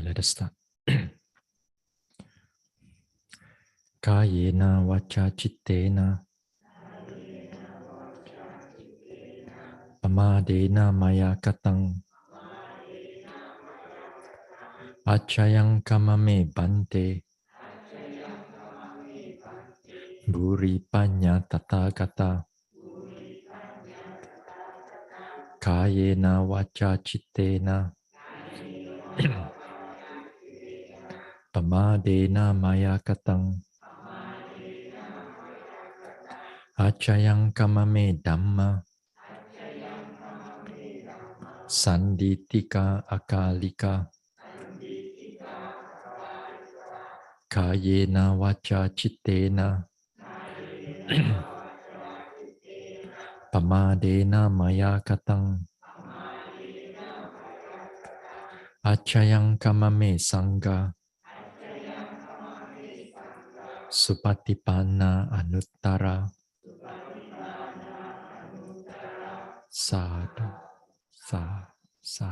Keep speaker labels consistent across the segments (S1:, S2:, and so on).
S1: let us start. Kayena vacha chittena pamadena maya katang achayang kamame bante buri panya tathagata kayena vacha chittena pamadena maya katang achayang kamame dhamma sanditika akalika kayena vacha chittena pamadena maya katang achayang kamame sangha supatipanna anuttara sadhu sa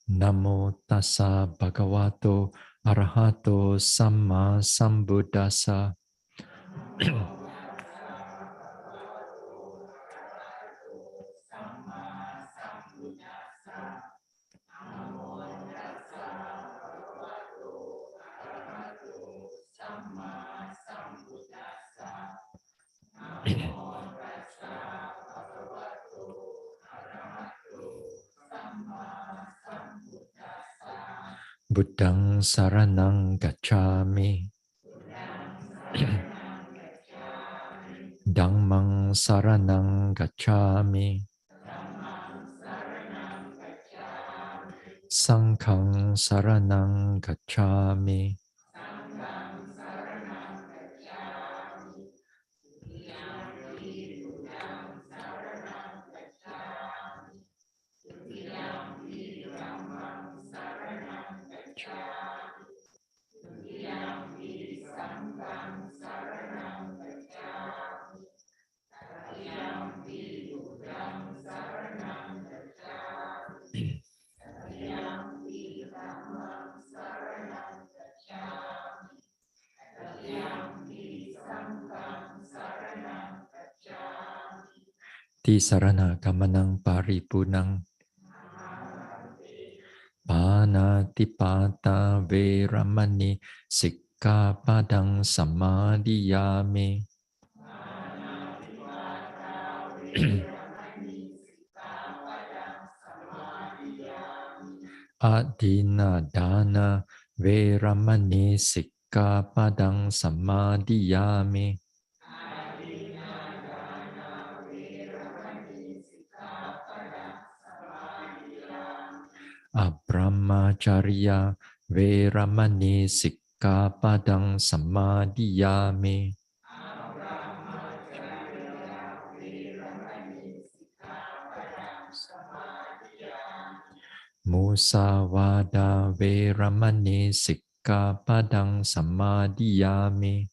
S1: namo tassa bhagavato arahato samma sambuddhassa Buddhang saranang gacchami Dhammang saranang gacchami Sanghang saranang gacchami Tisarana gamanang paripunang Panatipata veramani Sikkhapadang samadhiyami Adina dana veramani Sikkhapadang samadhiyami Abrahmacharya veramani Sikkhapadang samadhiyami Musavada veramani Sikkhapadang samadhiyami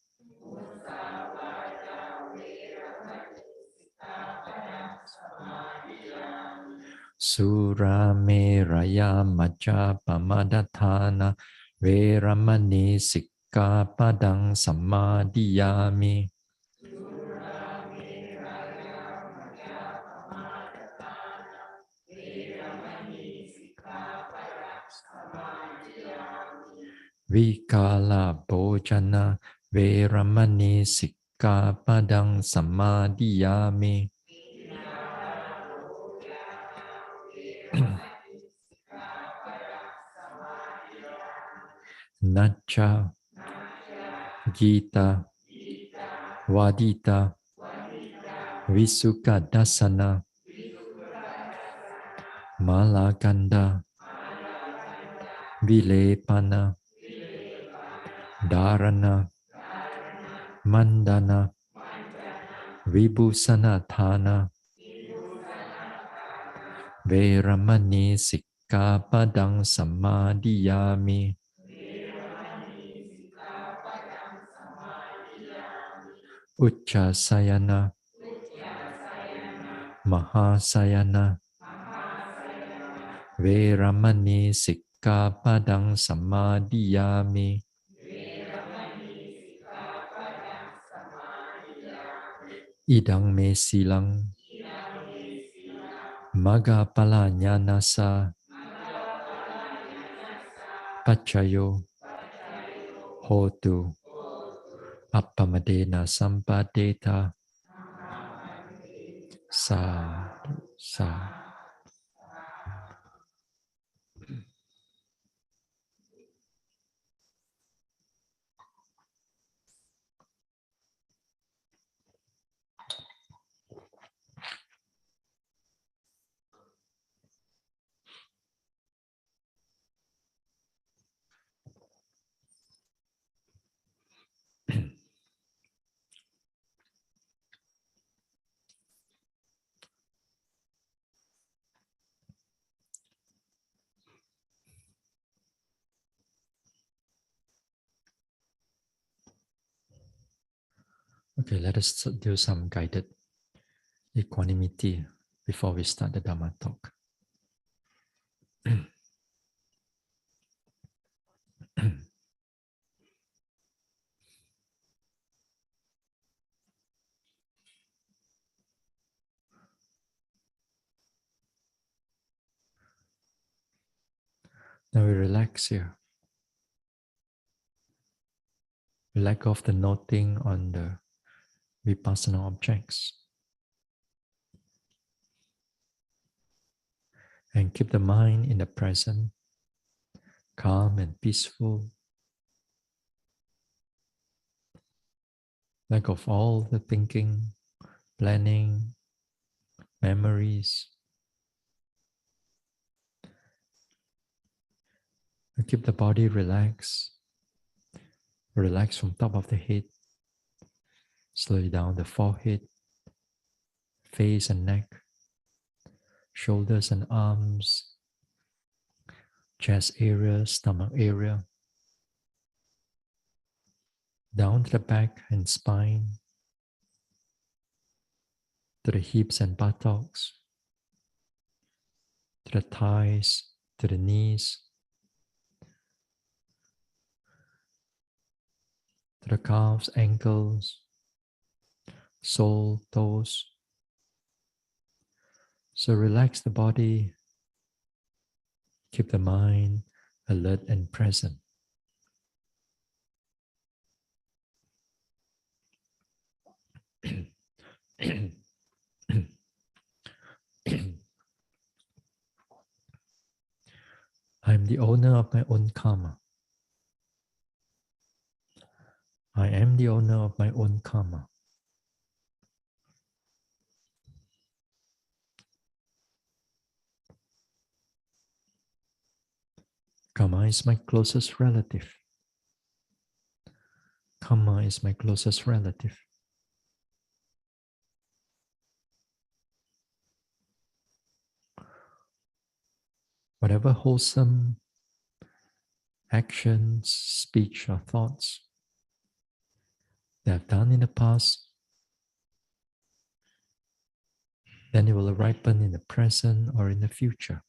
S1: Surameraya majapamadatthana veramani Sikkhapadang samadhiyami Vikala bhojana veramani Sikkhapadang samadhiyami Nacha Gita Vadita Visuka Dasana Malaganda Vilepana Dharana Mandana Vibhusanathana Veramani Sikkhapadang samadhiyami Uchasayana Mahasayana Veramani Sikkhapadang Samadhiyami. Idang me silang Magapala Jnanasa Pachayo Hotu Appamadena Sampadeta. Sadhu, sadhu. Okay, let us do some guided equanimity before we start the Dhamma talk. Now we relax here. We let go of the noting on the vipassana objects. And keep the mind in the present, calm and peaceful. Let go of all the thinking, planning, memories. And keep the body relaxed. Relax from top of the head, slowly down the forehead, face and neck, shoulders and arms, chest area, stomach area, down to the back and spine, to the hips and buttocks, to the thighs, to the knees, to the calves, ankles, sole, toes. So relax the body, keep the mind alert and present. I am the owner of my own karma. I am the owner of my own karma. Karma is my closest relative. Karma is my closest relative. Whatever wholesome actions, speech, or thoughts they have done in the past, then it will ripen in the present or in the future.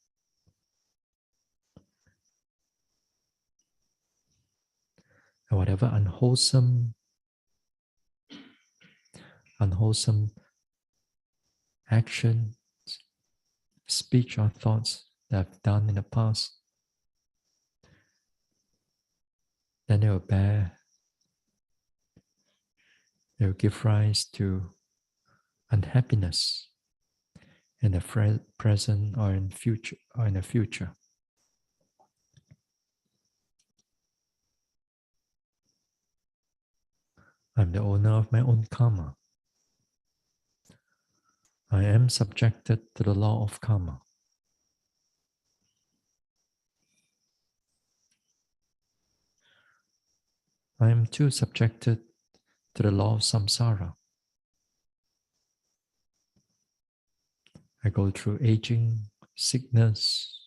S1: And whatever unwholesome action, speech, or thoughts that I've done in the past, then it will give rise to unhappiness in the present or in the future. I'm the owner of my own karma. I am subjected to the law of karma. I am too subjected to the law of samsara. I go through aging, sickness,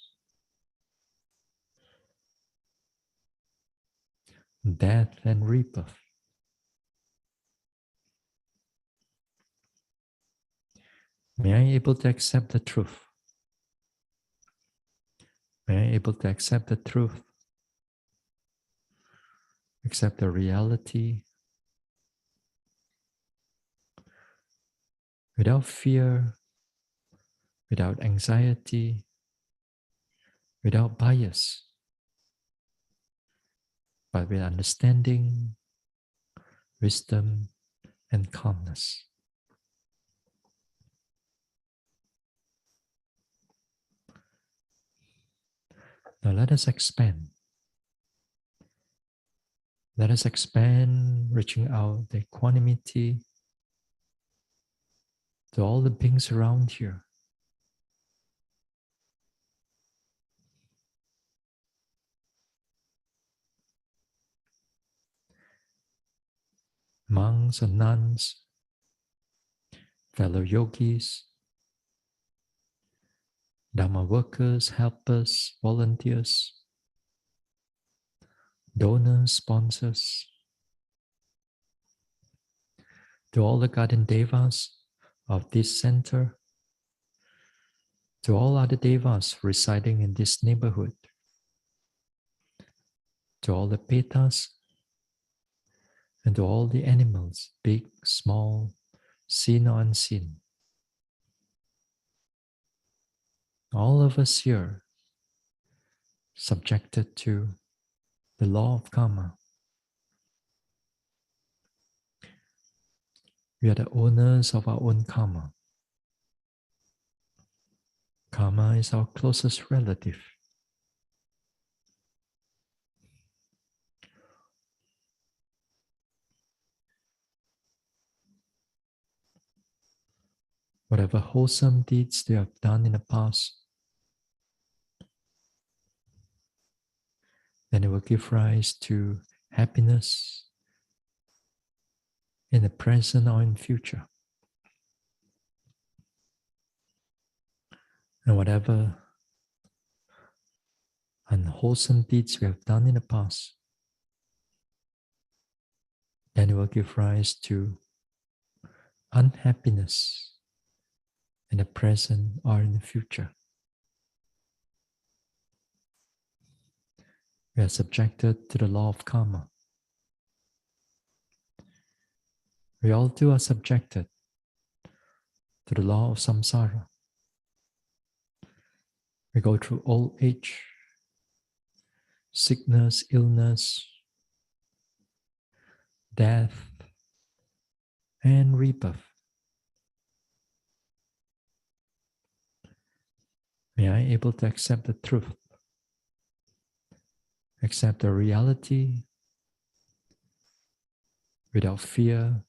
S1: death, and rebirth. May I be able to accept the truth. May I able to accept the truth, accept the reality without fear, without anxiety, without bias, but with understanding, wisdom, and calmness. Now let us expand. Let us expand, reaching out the equanimity to all the beings around here. Monks or nuns, fellow yogis, Dharma workers, helpers, volunteers, donors, sponsors, to all the guardian devas of this center, to all other devas residing in this neighborhood, to all the petas, and to all the animals, big, small, seen or unseen. All of us here subjected to the law of karma. We are the owners of our own karma. Karma is our closest relative. Whatever wholesome deeds they have done in the past, then it will give rise to happiness in the present or in future. And whatever unwholesome deeds we have done in the past, then it will give rise to unhappiness in the present or in the future. We are subjected to the law of karma. We all too are subjected to the law of samsara. We go through old age, sickness, illness, death, and rebirth. May I able to accept the truth, accept the reality without fear,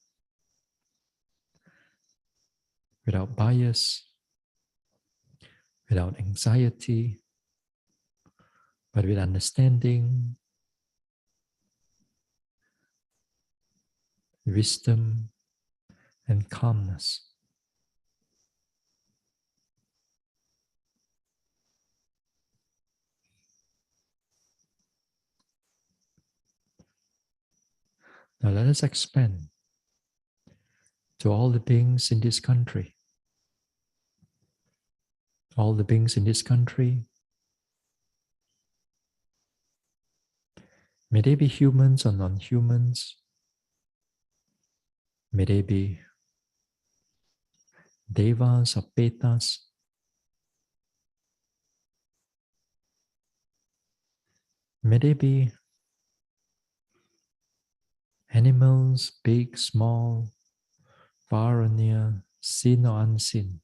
S1: without bias, without anxiety, but with understanding, wisdom, and calmness. Now let us expand to all the beings in this country. All the beings in this country, may they be humans or non-humans, may they be devas or petas, may they be animals, big, small, far or near, seen or unseen.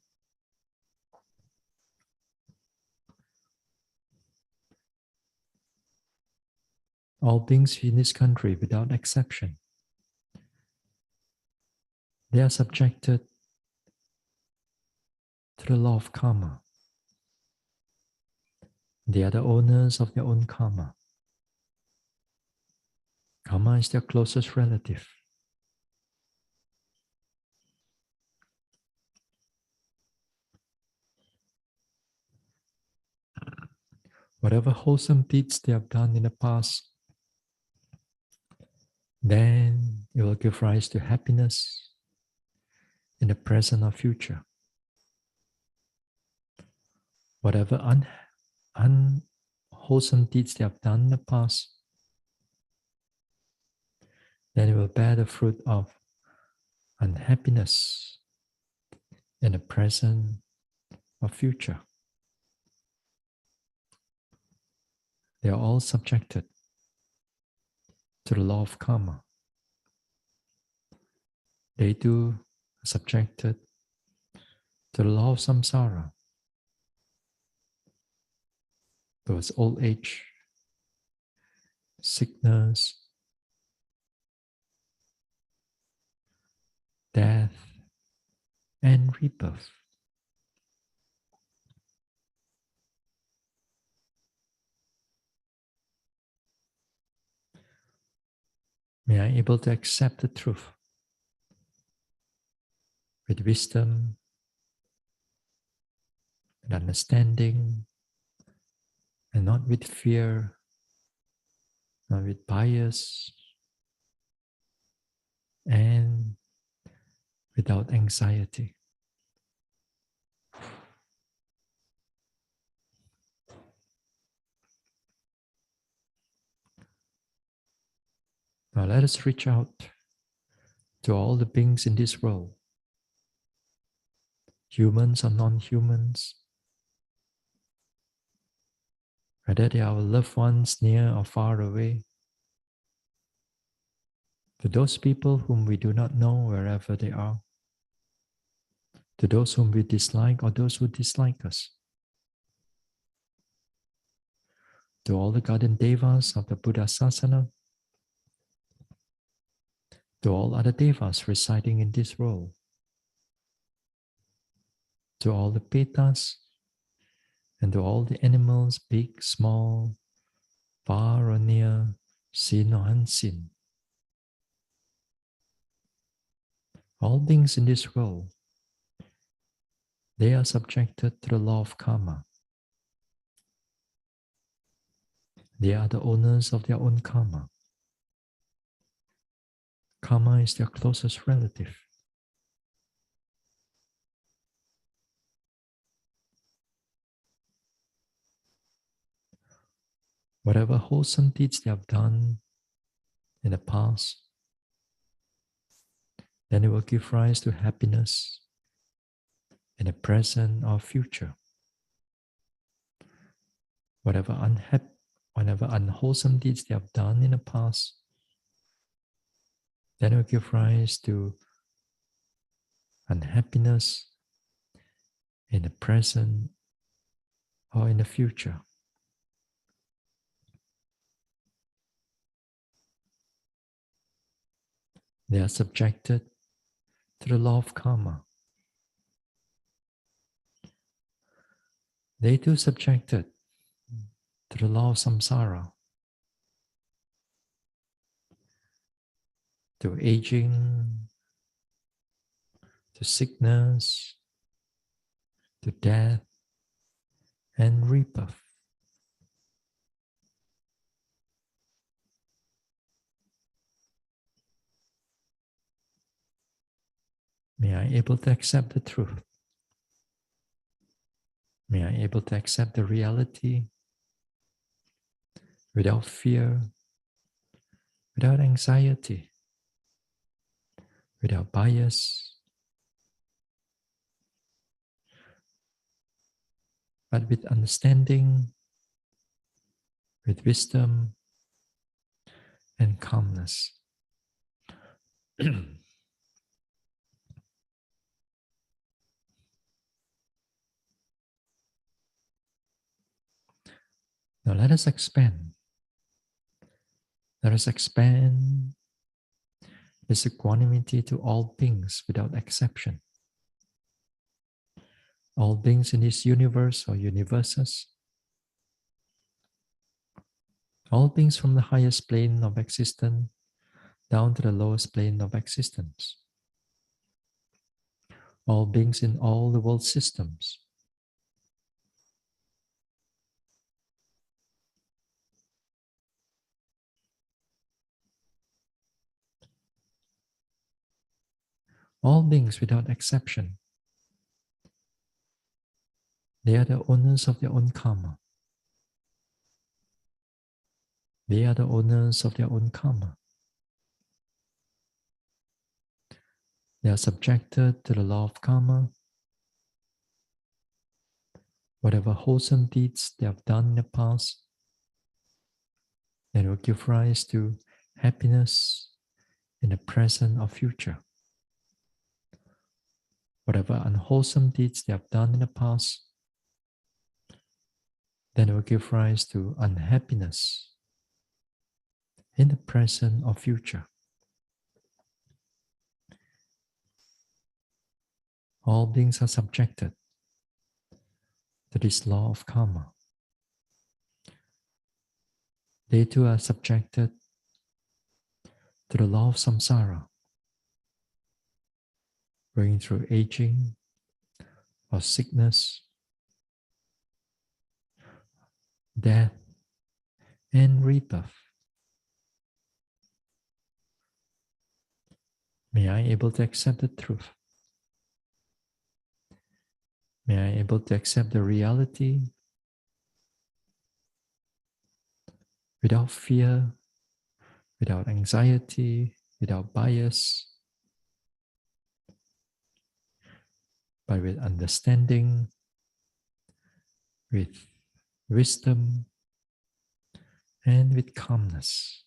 S1: All beings in this country, without exception, they are subjected to the law of karma. They are the owners of their own karma. Karma is their closest relative. Whatever wholesome deeds they have done in the past, then it will give rise to happiness in the present or future. Whatever wholesome deeds they have done in the past, then it will bear the fruit of unhappiness in the present or future. They are all subjected to the law of karma. They too are subjected to the law of samsara, towards old age, sickness, death, and rebirth. May I be able to accept the truth with wisdom, with understanding, and not with fear, not with bias, and without anxiety. Now let us reach out to all the beings in this world, humans or non-humans, whether they are our loved ones near or far away, to those people whom we do not know wherever they are, to those whom we dislike or those who dislike us, to all the guardian devas of the Buddha Sasana, to all other devas residing in this world, to all the petas, and to all the animals, big, small, far or near, seen or unseen. All beings in this world, they are subjected to the law of karma. They are the owners of their own karma. Karma is their closest relative. Whatever wholesome deeds they have done in the past, then it will give rise to happiness in the present or future. Whatever unwholesome deeds they have done in the past, then it will give rise to unhappiness in the present or in the future. They are subjected to the law of karma. They too subjected to the law of samsara, to aging, to sickness, to death, and rebirth. May I be able to accept the truth. May I be able to accept the reality without fear, without anxiety, without bias, but with understanding, with wisdom, and calmness. Now let us expand. Let us expand this equanimity to all beings without exception. All beings in this universe or universes. All beings from the highest plane of existence down to the lowest plane of existence. All beings in all the world systems. All beings without exception. They are the owners of their own karma. They are the owners of their own karma. They are subjected to the law of karma. Whatever wholesome deeds they have done in the past, that will give rise to happiness in the present or future. Whatever unwholesome deeds they have done in the past, then it will give rise to unhappiness in the present or future. All beings are subjected to this law of karma. They too are subjected to the law of samsara, going through aging or sickness, death, and rebirth. May I able to accept the truth. May I able to accept the reality without fear, without anxiety, without bias, but with understanding, with wisdom, and with calmness.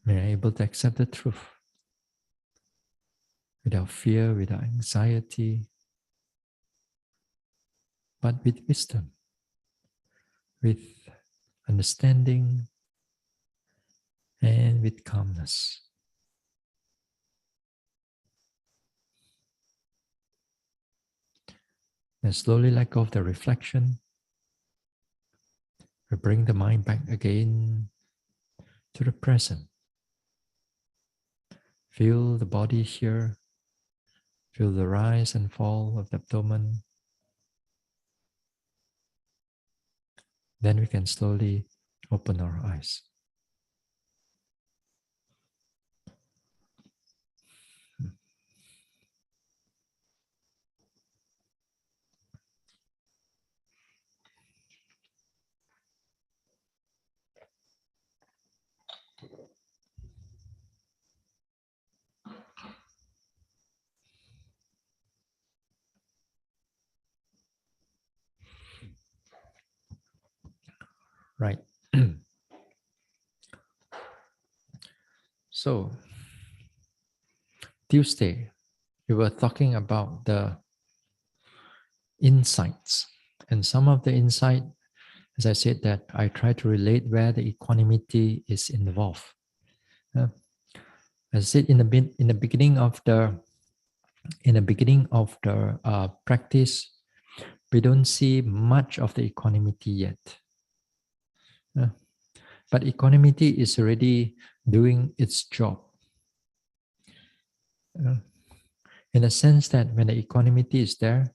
S1: May I able to accept the truth without fear, without anxiety, but with wisdom, with understanding, and with calmness. And slowly let go of the reflection. We bring the mind back again to the present. Feel the body here. Feel the rise and fall of the abdomen. Then we can slowly open our eyes. Right. So, Tuesday, we were talking about the insights. And some of the insight, as I said, that I try to relate where the equanimity is involved. As I said in the beginning of the practice, we don't see much of the equanimity yet. But equanimity is already doing its job. In the sense that when the equanimity is there,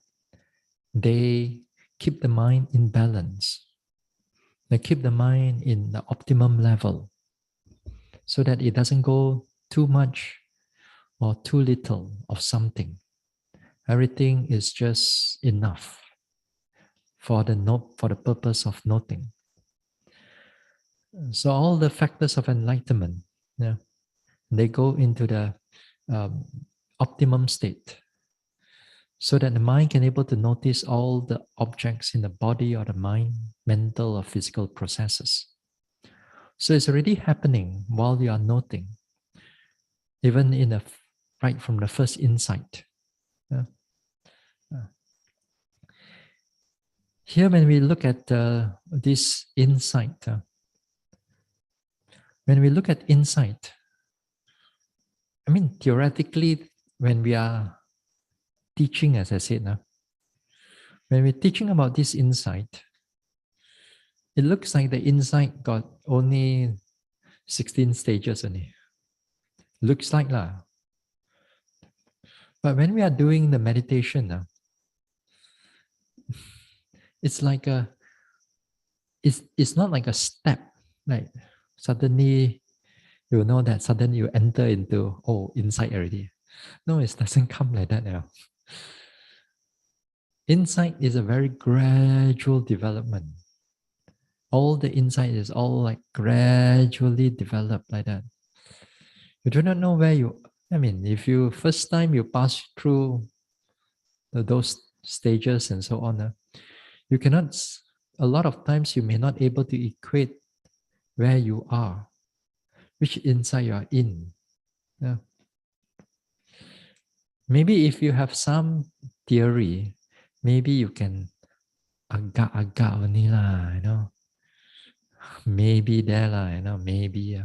S1: they keep the mind in balance. They keep the mind in the optimum level so that it doesn't go too much or too little of something. Everything is just enough for the purpose of noting. So all the factors of enlightenment, they go into the optimum state, so that the mind can able to notice all the objects in the body or the mind, mental or physical processes. So it's already happening while you are noting, even right from the first insight. Here, when we look at this insight, when we look at insight, I mean, theoretically, when we are teaching, as I said, when we're teaching about this insight, it looks like the insight got only 16 stages only. Looks like lah. But when we are doing the meditation, it's like it's not like a step, like suddenly you know that suddenly you enter into insight already. No, it doesn't come like that. Insight is a very gradual development. All the insight is all like gradually developed like that. You do not know where you, I mean, if you first time you pass through those stages and so on, you cannot, a lot of times you may not able to equate where you are, which insight you are in. Yeah. Maybe if you have some theory, maybe you can agak-agak only lah, maybe there lah, maybe.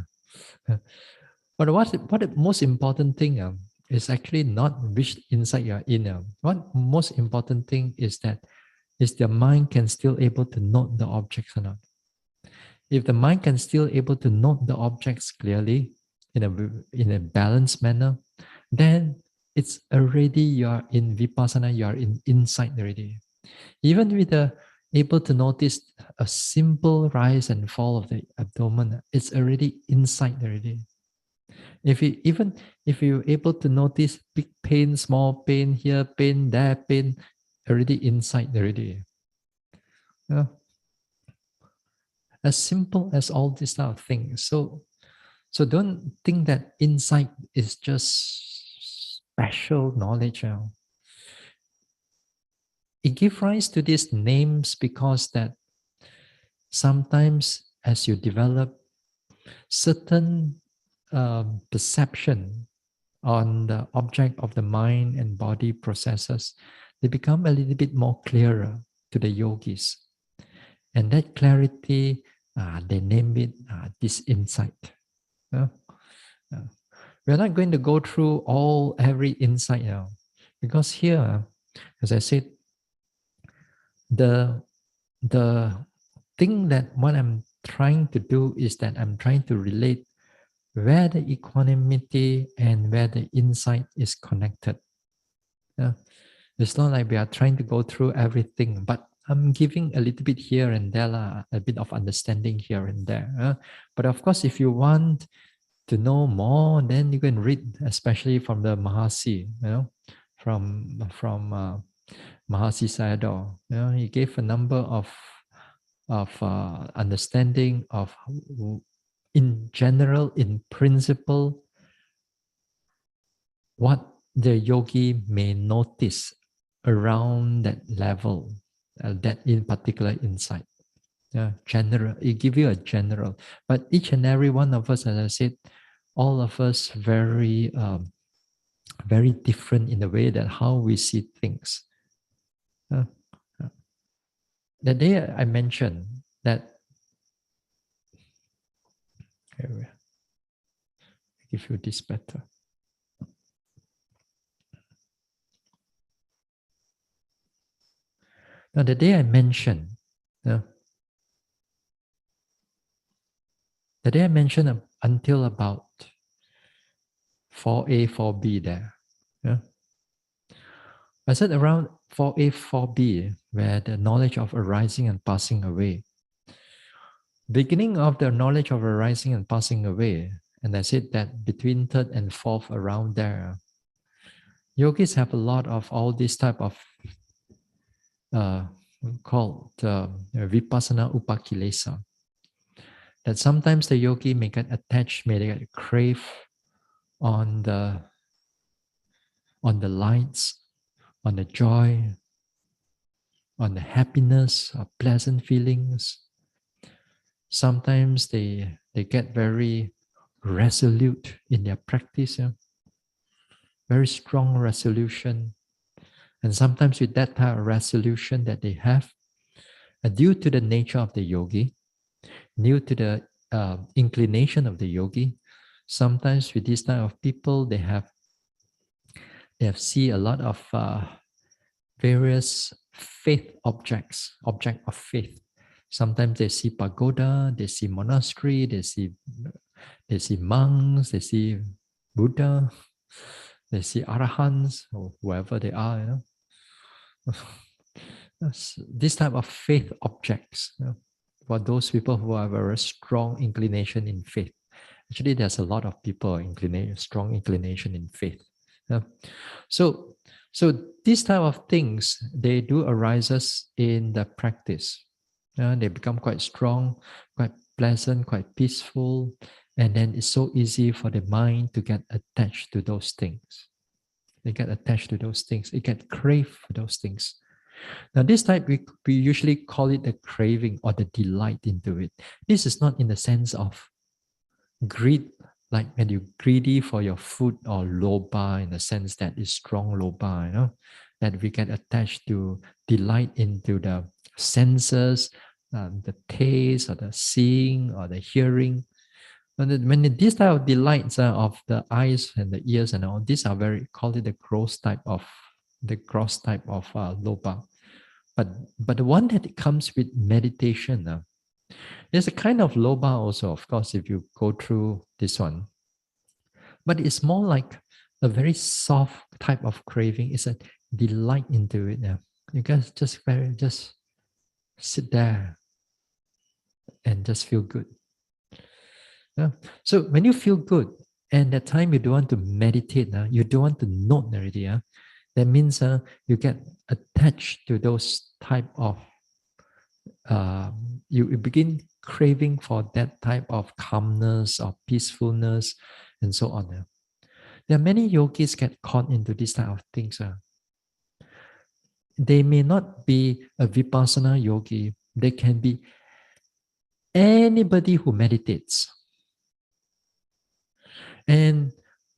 S1: But what the most important thing is actually not which insight you are in. What most important thing is that is the mind can still able to note the objects or not. If the mind can still able to note the objects clearly in a balanced manner, then it's already you are in vipassana, you are in insight already. Even with the able to notice a simple rise and fall of the abdomen, it's already insight already. If you're able to notice big pain, small pain here, pain there, pain, already insight already. Yeah. As simple as all these type of things. So don't think that insight is just special knowledge. It gives rise to these names because that sometimes as you develop certain perception on the object of the mind and body processes, they become a little bit more clearer to the yogis. And that clarity, they name it this insight. We're not going to go through every insight now, because here, as I said, the thing that what I'm trying to do is that I'm trying to relate where the equanimity and where the insight is connected. It's not like we are trying to go through everything, but I'm giving a little bit here and there, a bit of understanding here and there. But of course, if you want to know more, then you can read, especially from the Mahasi, from Mahasi Sayadaw. He gave a number of understanding of, in general, in principle, what the yogi may notice around that level, that in particular insight. General, it give you a general, but each and every one of us, as I said, all of us very very different in the way that how we see things. The day I mentioned that, if you this better. Now the day I mentioned, the day I mentioned until about 4A, 4B there. I said around 4A, 4B, where the knowledge of arising and passing away. Beginning of the knowledge of arising and passing away, and I said that between third and fourth around there, yogis have a lot of all this type of called vipassana upakilesa. That sometimes the yogi may get attached, may get crave on the lights, on the joy, on the happiness, or pleasant feelings. Sometimes they get very resolute in their practice, very strong resolution. And sometimes with that type of resolution that they have, due to the nature of the yogi, due to the inclination of the yogi, sometimes with this type of people, they have seen a lot of various faith object of faith. Sometimes they see pagoda, they see monastery, they see monks, they see Buddha, they see arahants, or whoever they are. This type of faith objects, for those people who have a very strong inclination in faith. Actually, there's a lot of people strong inclination in faith. So So these type of things, they do arises in the practice. They become quite strong, quite pleasant, quite peaceful, and then it's so easy for the mind to get attached to those things. They get attached to those things. It get crave for those things. Now, this type we usually call it the craving or the delight into it. This is not in the sense of greed, like when you greedy for your food, or loba in the sense that it's strong loba, that we get attached to delight into the senses, the taste or the seeing or the hearing. And when these type of delights of the eyes and the ears and all, these are very, call it the gross type of loba. But the one that comes with meditation, there's a kind of loba also, of course, if you go through this one. But it's more like a very soft type of craving. It's a delight into it. You guys just sit there and just feel good. Yeah. So when you feel good, and that time you don't want to meditate, you don't want to note already. That means you get attached to those type of you begin craving for that type of calmness or peacefulness and so on. There are many yogis get caught into this type of things. They may not be a vipassana yogi. They can be anybody who meditates. And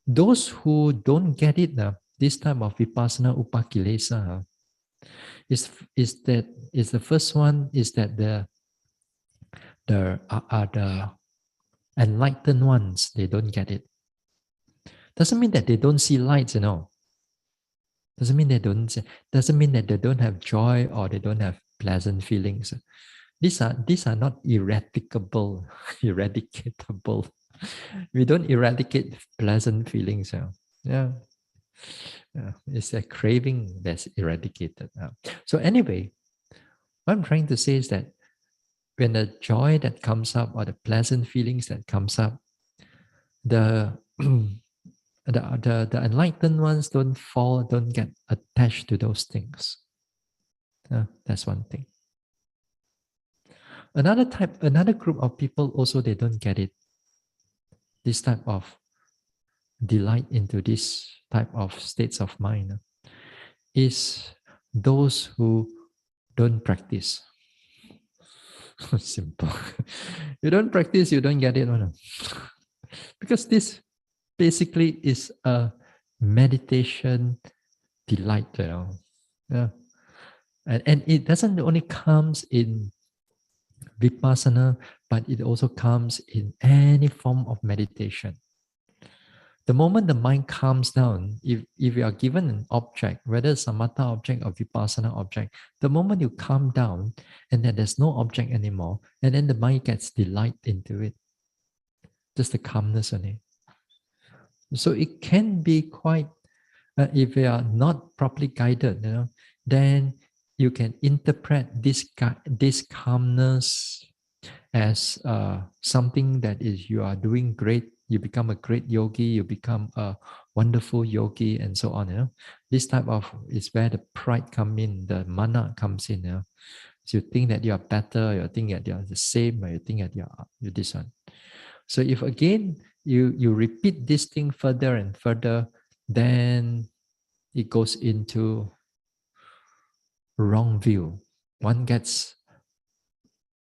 S1: those who don't get it, this type of vipassana upakilesa, is the first one is that the enlightened ones, they don't get it. Doesn't mean that they don't see lights, Doesn't mean doesn't mean that they don't have joy or they don't have pleasant feelings. These are not eradicable. We don't eradicate pleasant feelings. Yeah. It's a craving that's eradicated. So anyway, what I'm trying to say is that when the joy that comes up or the pleasant feelings that comes up, the the enlightened ones don't get attached to those things. That's one thing. Another group of people also, they don't get it. This type of delight into this type of states of mind is those who don't practice. Simple. You don't practice, you don't get it. Because this basically is a meditation delight. Yeah. And it doesn't only comes in vipassana, but it also comes in any form of meditation. The moment the mind calms down, if you are given an object, whether it's a samatha object or vipassana object, the moment you calm down and then there's no object anymore, and then the mind gets delight into it, just the calmness on it. So it can be quite, if you are not properly guided, then you can interpret this calmness as something that is you are doing great. You become a great yogi, you become a wonderful yogi, and so on. This type of is where the pride comes in, the mana comes in. So you think that you are better, you think that you are the same, or you think that you're this one. So if again you repeat this thing further and further, then it goes into wrong view. One gets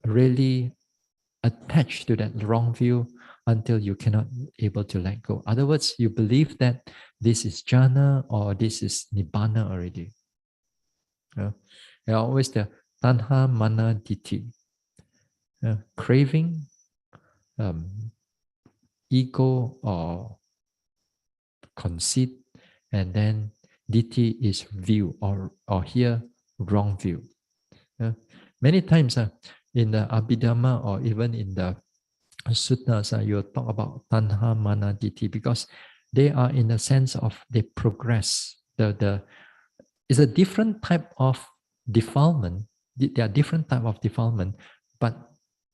S1: really attached to that wrong view until you cannot able to let go. Other words, you believe that this is jhana or this is nibbana already. Always the tanha mana ditthi. Craving, ego or conceit, and then ditthi is view or here wrong view. Many times in the Abhidhamma or even in the suttas, you talk about tanha mana ditthi because they are in the sense of they progress. It's a different type of defilement. There are different type of defilement, but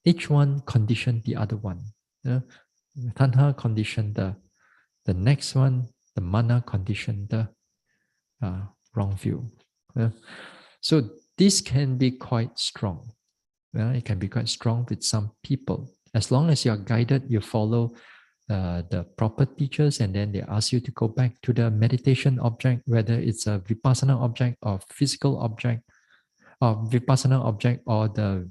S1: each one condition the other one. Tanha condition the next one, the mana condition the wrong view. So this can be quite strong. It can be quite strong with some people. As long as you are guided, you follow the proper teachers, and then they ask you to go back to the meditation object, whether it's a vipassana object or physical object, or vipassana object or the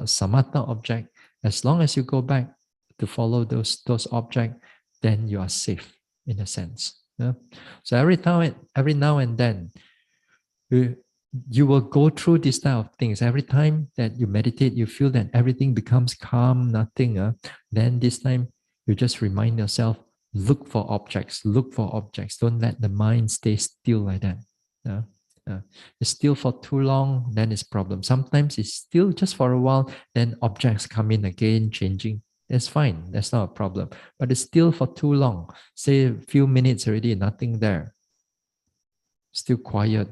S1: samatha object. As long as you go back to follow those objects, then you are safe in a sense. So every now and then, you will go through this type of things. Every time that you meditate, you feel that everything becomes calm, nothing. Then this time, you just remind yourself, look for objects, look for objects. Don't let the mind stay still like that. It's still for too long, then it's problem. Sometimes it's still just for a while, then objects come in again, changing. That's fine. That's not a problem. But it's still for too long. Say a few minutes already, nothing there. Still quiet.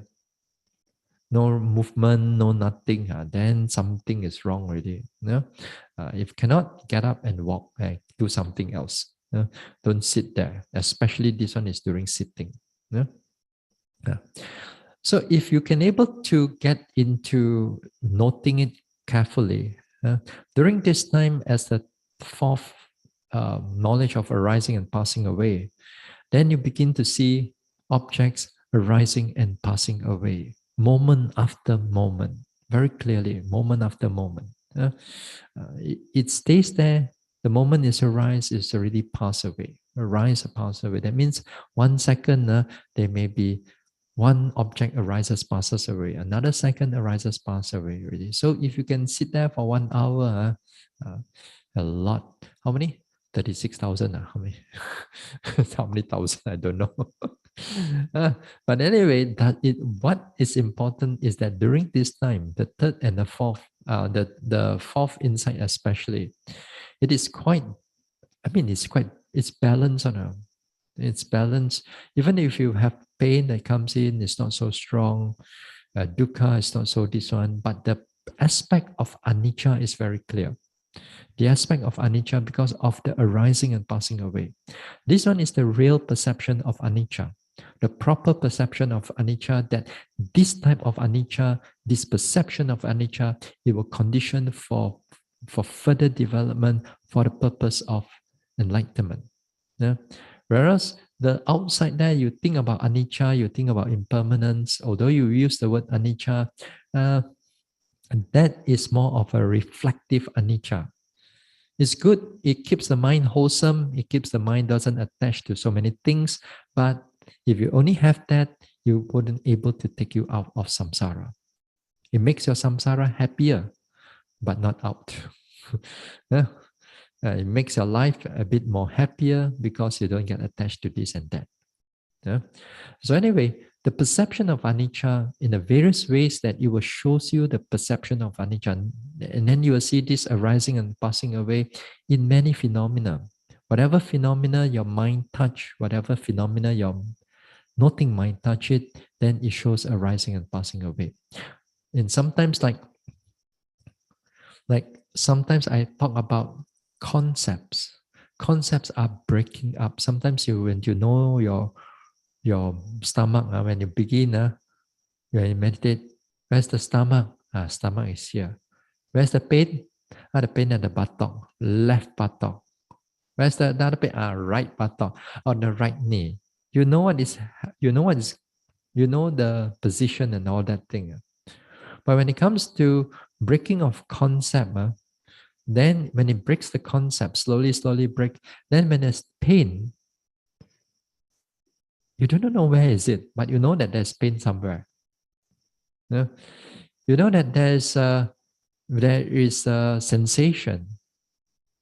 S1: No movement, no nothing. Then something is wrong already. If cannot, get up and walk and do something else. Don't sit there. Especially this one is during sitting. So if you can able to get into noting it carefully, during this time as the fourth knowledge of arising and passing away, then you begin to see objects arising and passing away, moment after moment, very clearly, moment after moment. It stays there. The moment is arise, is already passed away. Arise or pass away. That means 1 second, there may be one object arises, passes away. Another second arises, passes away already. So if you can sit there for 1 hour, a lot. How many? 36,000. How many? How many thousand? I don't know. But anyway, what is important is that during this time, the third and the fourth, the fourth insight especially, it is quite, it's balanced on a, it's balanced. Even if you have pain that comes in, it's not so strong. Dukkha is not so this one, but the aspect of anicca is very clear. The aspect of anicca because of the arising and passing away. This one is the real perception of anicca. The proper perception of anicca, that this type of anicca, this perception of anicca, it will condition for further development for the purpose of enlightenment. Whereas the outside there, you think about anicca, you think about impermanence, although you use the word anicca, that is more of a reflective anicca. It's good, it keeps the mind wholesome, it keeps the mind doesn't attach to so many things, but if you only have that, you wouldn't able to take you out of samsara. It makes your samsara happier, but not out. It makes your life a bit more happier because you don't get attached to this and that. So anyway, the perception of anicca in the various ways that it will shows you the perception of anicca, and then you will see this arising and passing away in many phenomena. Whatever phenomena your mind touch, whatever phenomena your noting mind touch it, then it shows arising and passing away. And sometimes like sometimes I talk about concepts. Concepts are breaking up. Sometimes when you know your stomach, when you begin, when you meditate, where's the stomach? Stomach is here. Where's the pain? The pain at the buttock, left buttock. Where's the other pain? Right buttock, or the right knee. You know what is, you know the position and all that thing. But when it comes to breaking of concept, then when it breaks the concept, slowly break, then when there's pain, you do not know where is it, but you know that there's pain somewhere. You know that there is a sensation,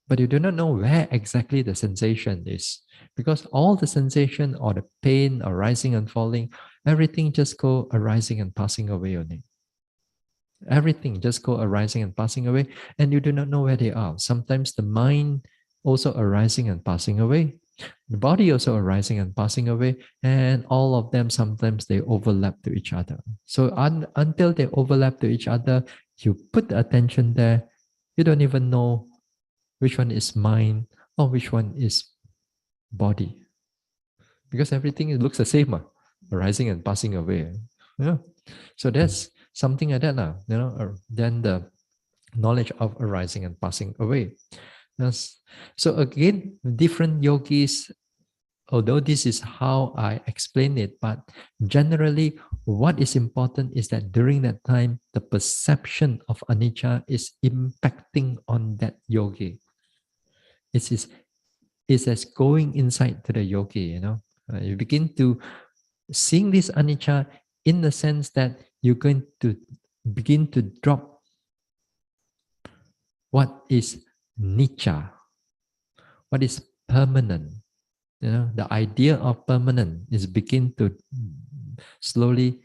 S1: but you do not know where exactly the sensation is, because all the sensation or the pain arising and falling, everything just go arising and passing away only. Everything just go arising and passing away, and you do not know where they are. Sometimes the mind also arising and passing away, the body also arising and passing away, and all of them, sometimes they overlap to each other. So until they overlap to each other, you put the attention there, you don't even know which one is mind or which one is body, because everything looks the same. arising and passing away. Yeah. So that's something like that now. Then the knowledge of arising and passing away. Yes. So again, different yogis, although this is how I explain it, but generally what is important is that during that time, the perception of anicca is impacting on that yogi. It's as going inside to the yogi. You begin to seeing this anicca in the sense that you're going to begin to drop what is nicca, what is permanent. The idea of permanent is begin to slowly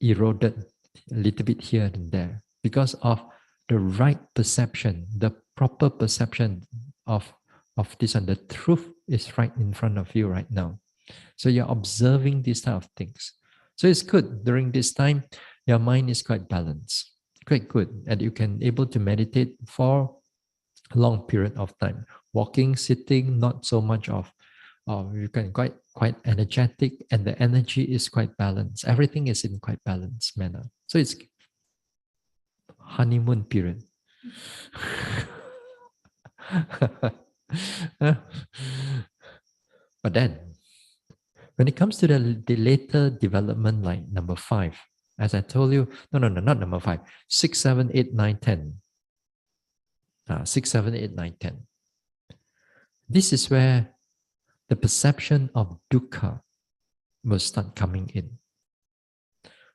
S1: eroded a little bit here and there because of the right perception, the proper perception of this, and the truth is right in front of you right now. So you're observing these type of things. So it's good during this time, your mind is quite balanced, quite good, and you can able to meditate for a long period of time. Walking, sitting, not so much of you can quite energetic, and the energy is quite balanced. Everything is in quite balanced manner. So it's honeymoon period. But then, when it comes to the later development, like number 5, as I told you, no, not number 5, 6, 7, 8, 9, 10. 6, 7, 8, 9, 10. This is where the perception of dukkha will start coming in.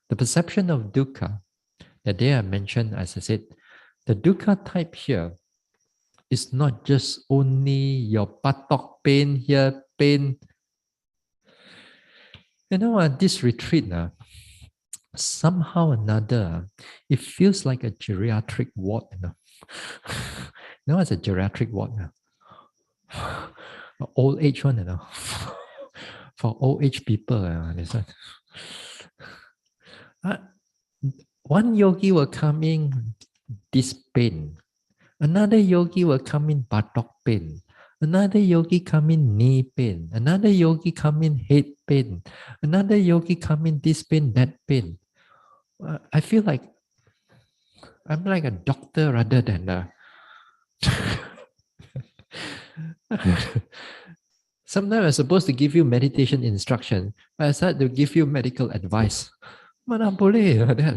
S1: The perception of dukkha, that day I mentioned, as I said, the dukkha type here is not just only your buttock pain here, pain. This retreat, somehow or another, it feels like a geriatric ward. It's a geriatric ward. Old age one, for old age people. This one. One yogi will come in this pain. Another yogi will come in buttock pain. Another yogi come in knee pain. Another yogi come in head pain. Another yogi come in this pain, that pain. I feel like I'm like a doctor rather than a. Sometimes I'm supposed to give you meditation instruction, but I start to give you medical advice. Mana boleh that.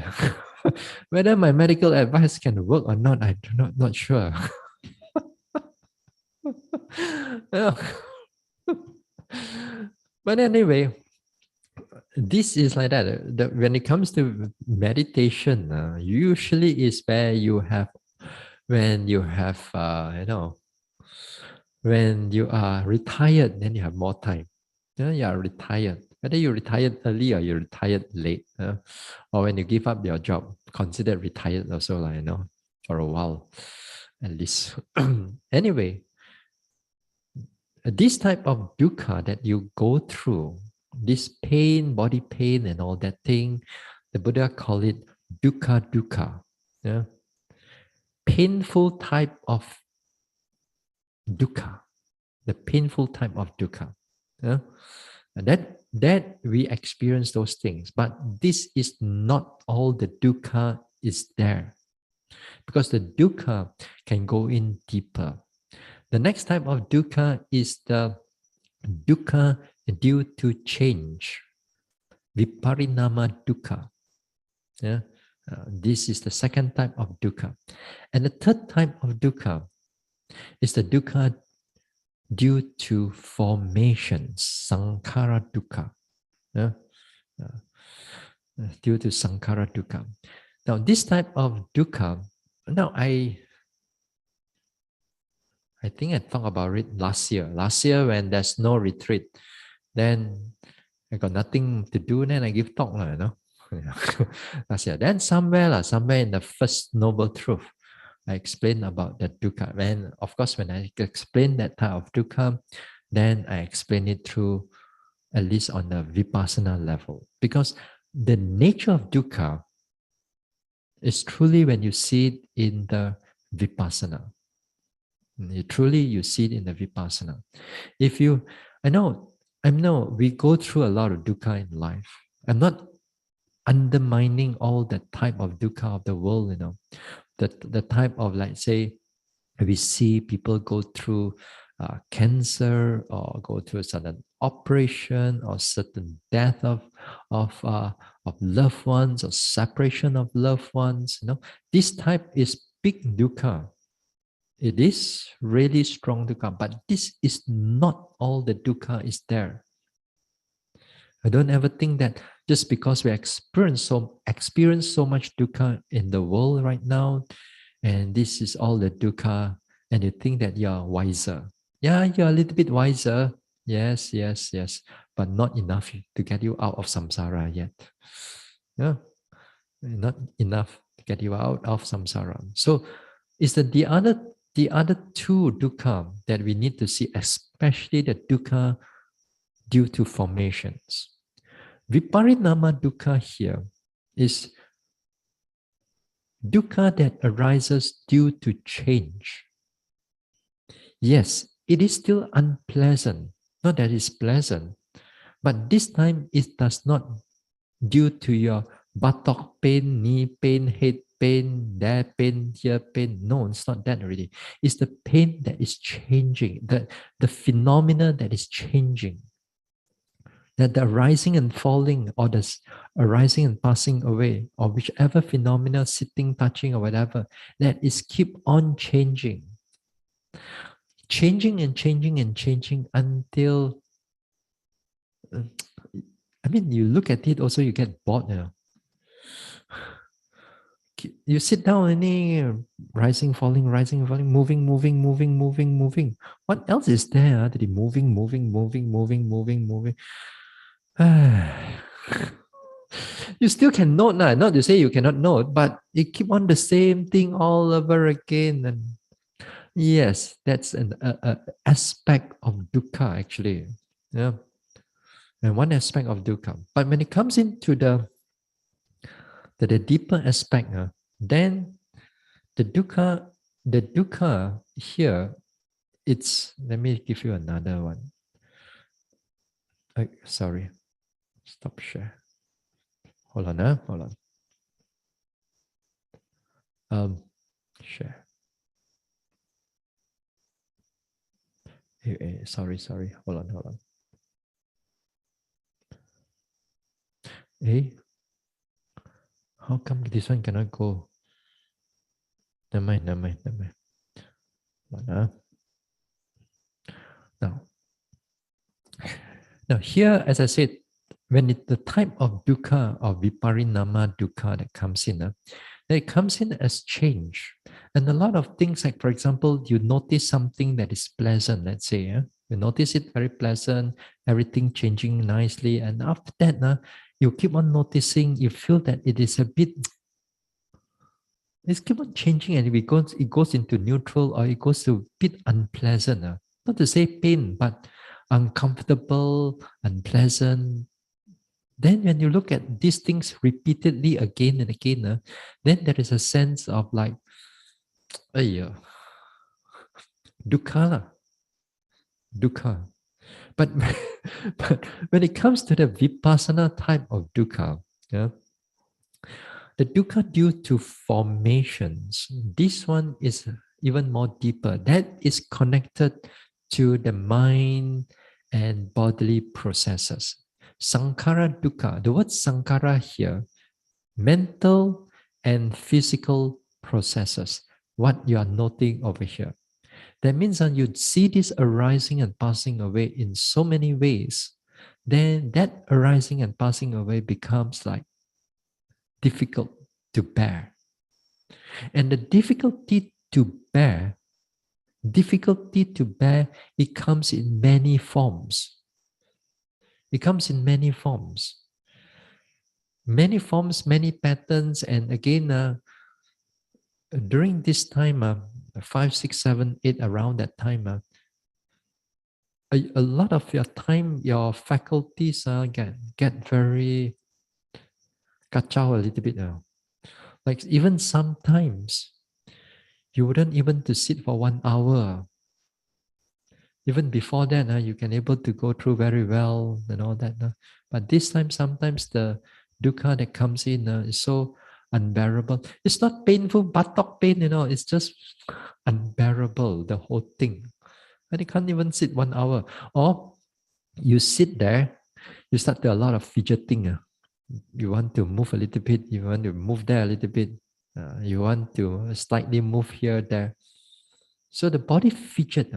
S1: Whether my medical advice can work or not, I'm not sure. But anyway, this is like that. When it comes to meditation, usually is where you have, when you have, when you are retired, then you have more time. You are retired. Whether you retired early or you retired late, or when you give up your job, consider retired also, for a while, at least. Anyway, this type of dukkha that you go through, this pain, body pain, and all that thing, the Buddha call it dukkha. Yeah? Painful type of dukkha, the painful type of dukkha. Yeah? And that we experience those things, but this is not all the dukkha is there, because the dukkha can go in deeper. The next type of dukkha is the dukkha due to change, viparinama dukkha. Yeah? This is the second type of dukkha. And the third type of dukkha is the dukkha due to formation, sankhara dukkha. Yeah? Due to sankhara dukkha. Now, this type of dukkha, now I think I talked about it last year. Last year, when there's no retreat, then I got nothing to do, then I give talk, last year. Then somewhere in the first Noble Truth, I explained about the dukkha. And of course, when I explain that type of dukkha, then I explain it through, at least on the vipassana level. Because the nature of dukkha is truly when you see it in the vipassana. You see it in the vipassana. I know we go through a lot of dukkha in life. I'm not undermining all the type of dukkha of the world, the type of, like, say, we see people go through cancer, or go through a certain operation, or certain death of loved ones, or separation of loved ones. This type is big dukkha. It is really strong dukkha, but this is not all the dukkha is there. I don't ever think that just because we experience so much dukkha in the world right now, and this is all the dukkha, and you think that you're wiser. Yeah, you're a little bit wiser. Yes, yes, yes, but not enough to get you out of samsara yet. Yeah, not enough to get you out of samsara. So, is that the other two dukkha that we need to see, especially the dukkha due to formations. Viparinama dukkha here is dukkha that arises due to change. Yes, it is still unpleasant. Not that it's pleasant, but this time it does not due to your buttock pain, knee pain, head pain, there pain, here pain. No, it's not that already. It's the pain that is changing, the phenomena that is changing. That the arising and falling, or the arising and passing away, or whichever phenomena, sitting, touching, or whatever, that is keep on changing. Changing and changing and changing until, you look at it also, you get bored. You sit down and rising, falling, moving, moving, moving, moving, moving. What else is there to be moving, moving, moving, moving, moving, moving? You still can note, not to say you cannot note, but you keep on the same thing all over again. And yes, that's an aspect of dukkha, actually. Yeah, and one aspect of dukkha. But when it comes into the deeper aspect, then the dukkha here, it's, let me give you another one. Sorry, stop share. Hold on, hold on. Share. Sorry, hold on. How come this one cannot go? Never mind. Now, here, as I said, when the type of dukkha or viparinama dukkha that comes in, it comes in as change. And a lot of things, like, for example, you notice something that is pleasant, let's say, you notice it very pleasant, everything changing nicely. And after that, you keep on noticing, you feel that it is a bit, it's keep on changing, and it goes into neutral, or it goes to a bit unpleasant. Not to say pain, but uncomfortable, unpleasant. Then when you look at these things repeatedly again and again, then there is a sense of like, dukkha, dukkha. But, but when it comes to the vipassana type of dukkha, yeah, the dukkha due to formations, this one is even more deeper. That is connected to the mind and bodily processes. Sankhara dukkha, the word sankhara here, mental and physical processes, what you are noting over here. That means that you see this arising and passing away in so many ways. Then that arising and passing away becomes like difficult to bear. And the difficulty to bear, it comes in many forms. It comes in many forms. Many forms, many patterns. And again, during this time, 5, 6, 7, 8, around that time, a lot of your time, your faculties get very kacau a little bit now. Like, even sometimes you wouldn't even to sit for 1 hour. Even before that, you can able to go through very well and all that. But this time, sometimes the dukkha that comes in is so unbearable. It's not painful, buttock pain, it's just unbearable, the whole thing. And you can't even sit 1 hour. Or you sit there, you start to a lot of fidgeting. You want to move a little bit, you want to move there a little bit, you want to slightly move here, there. So the body fidget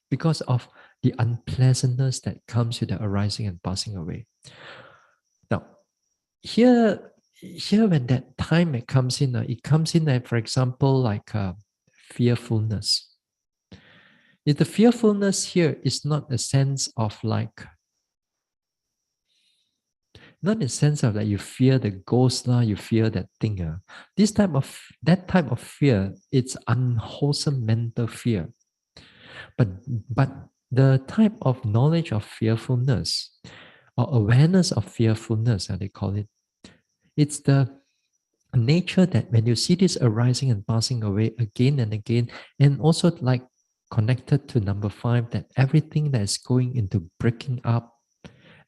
S1: because of the unpleasantness that comes with the arising and passing away. Now, here when that time it comes in, for example, like fearfulness. If the fearfulness here is not a sense of like, not in the sense of that you fear the ghost, you fear that thing. That type of fear, it's unwholesome mental fear. But the type of knowledge of fearfulness or awareness of fearfulness, how they call it, it's the nature that when you see this arising and passing away again and again, and also like connected to number 5, that everything that is going into breaking up,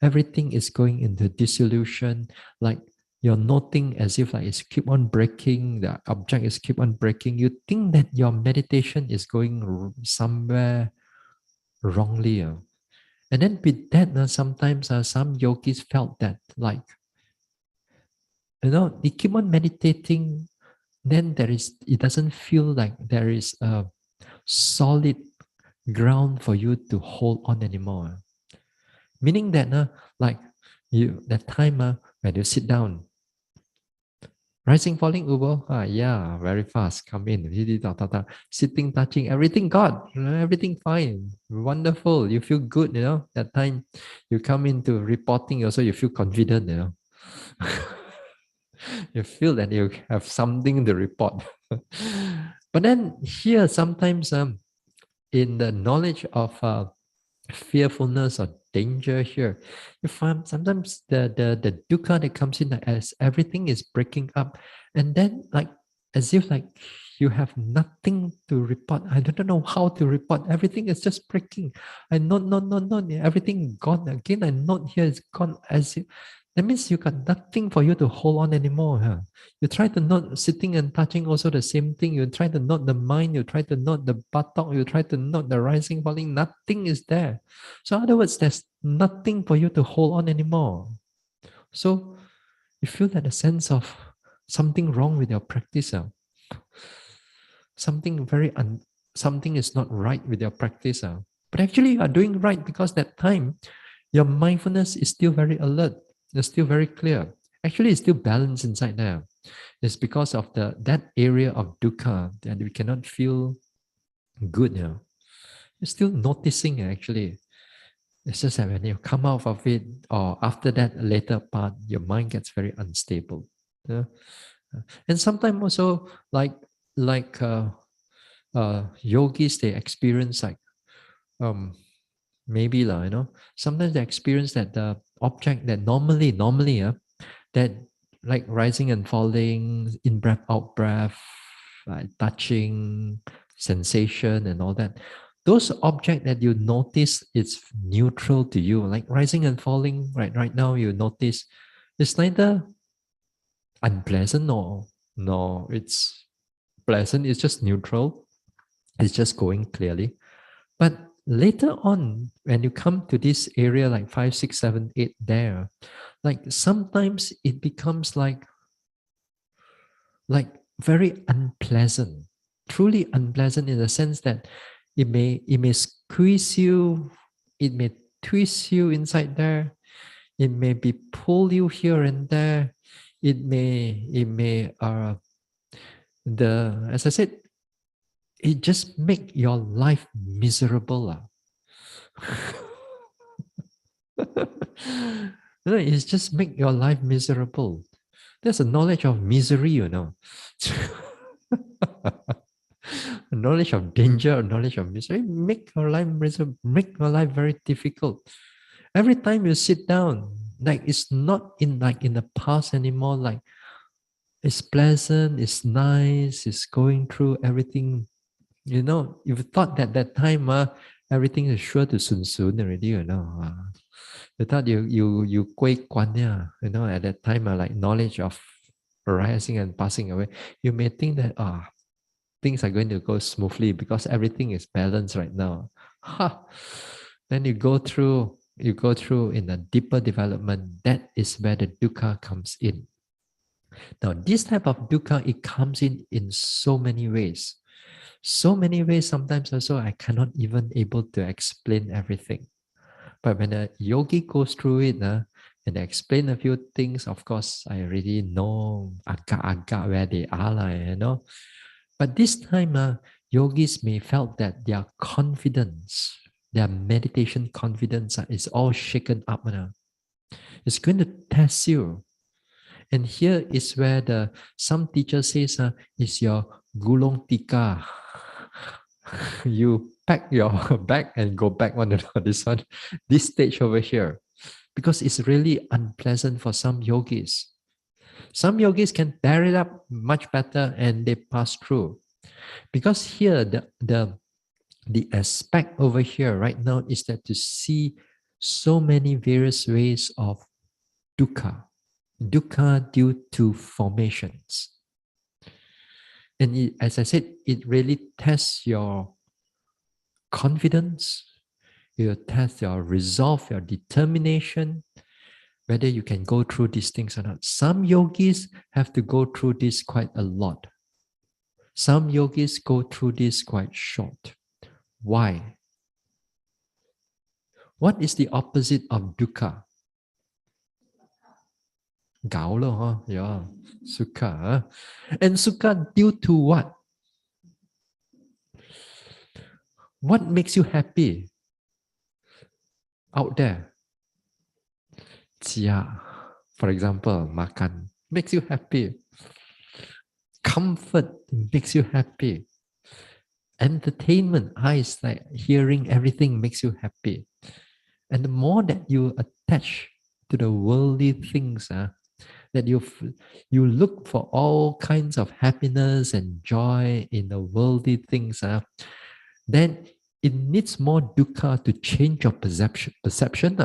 S1: everything is going into dissolution, like you're noting as if like it's keep on breaking, the object is keep on breaking. You think that your meditation is going somewhere wrongly. And then with that, sometimes some yogis felt that like, they keep on meditating, then it doesn't feel like there is a solid ground for you to hold on anymore. Meaning that, like that time when you sit down, rising, falling, Ubo, yeah, very fast, come in, sitting, touching, everything God, everything fine, wonderful, you feel good, that time you come into reporting also, you feel confident, you feel that you have something to report. But then here, sometimes in the knowledge of fearfulness or danger here, you find sometimes the dukkha that comes in as everything is breaking up, and then like as if like you have nothing to report. I don't know how to report. Everything is just breaking. I not everything gone again. I not here is gone, as if that means you got nothing for you to hold on anymore. You try to not sitting and touching also the same thing. You try to not the mind, you try to not the buttock, you try to not the rising, falling, nothing is there. So in other words, there's nothing for you to hold on anymore. So you feel that a sense of something wrong with your practice. Something something is not right with your practice. But actually you are doing right because that time your mindfulness is still very alert. It's still very clear. Actually, it's still balanced inside there. It's because of that area of dukkha that we cannot feel good. You're still noticing actually. It's just that when you come out of it, or after that later part, your mind gets very unstable. Yeah? And sometimes also like yogis, they experience like maybe sometimes they experience that the object that normally that like rising and falling, in breath, out breath, like touching, sensation and all that, those objects that you notice it's neutral to you, like rising and falling right now, you notice it's neither unpleasant nor it's pleasant, it's just neutral, it's just going clearly. But later on, when you come to this area like 5, 6, 7, 8 there, like sometimes it becomes like very unpleasant, truly unpleasant in the sense that it may squeeze you, it may twist you inside there, it may be pull you here and there, it may as I said, it just make your life miserable. No, it's just make your life miserable. There's a knowledge of misery, a knowledge of danger, a knowledge of misery, make your life miserable, make your life very difficult. Every time you sit down, like it's not in the past anymore, like it's pleasant, it's nice, it's going through everything. You thought that time everything is sure to soon already, you know. You thought you quake kwan, yeah, you know, at that time, like knowledge of arising and passing away. You may think that things are going to go smoothly because everything is balanced right now. Ha! Then you go through in a deeper development. That is where the dukkha comes in. Now, this type of dukkha, it comes in so many ways. So many ways, sometimes also I cannot even able to explain everything. But when a yogi goes through it, and I explain a few things, of course, I already know agak-agak where they are, you know. But this time, yogis may felt that their confidence, their meditation confidence is all shaken up. It's going to test you. And here is where some teacher says, is your gulong tika. You pack your bag and go back on this stage over here. Because it's really unpleasant for some yogis. Some yogis can bear it up much better and they pass through. Because here, the aspect over here right now is that to see so many various ways of dukkha, dukkha due to formations. And as I said, it really tests your confidence, it tests your resolve, your determination, whether you can go through these things or not. Some yogis have to go through this quite a lot. Some yogis go through this quite short. Why? What is the opposite of dukkha? Gao lo, huh? Yeah, sukha. Huh? And sukha due to what? What makes you happy out there? Jia, for example, makan makes you happy. Comfort makes you happy. Entertainment, eyes like hearing everything makes you happy. And the more that you attach to the worldly things, that you look for all kinds of happiness and joy in the worldly things, then it needs more dukkha to change your perception.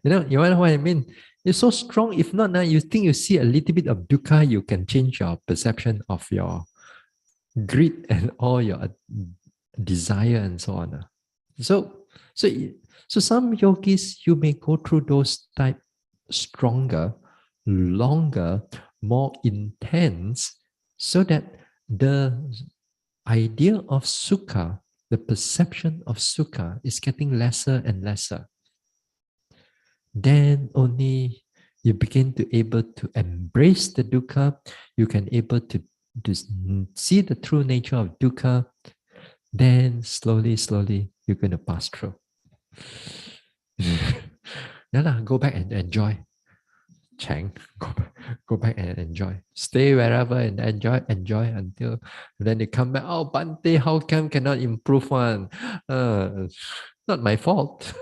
S1: You know what I mean? It's so strong. If not, you think you see a little bit of dukkha, you can change your perception of your greed and all your desire and so on. So, so, so some yogis, you may go through those type stronger, longer, more intense, so that the idea of sukha, the perception of sukha is getting lesser and lesser. Then only you begin to able to embrace the dukkha, you can able to see the true nature of dukkha, then slowly, you're going to pass through. Go back and enjoy. Chang, go back and enjoy. Stay wherever and enjoy until then they come back. Oh, Bhante, how come cannot improve one? Not my fault.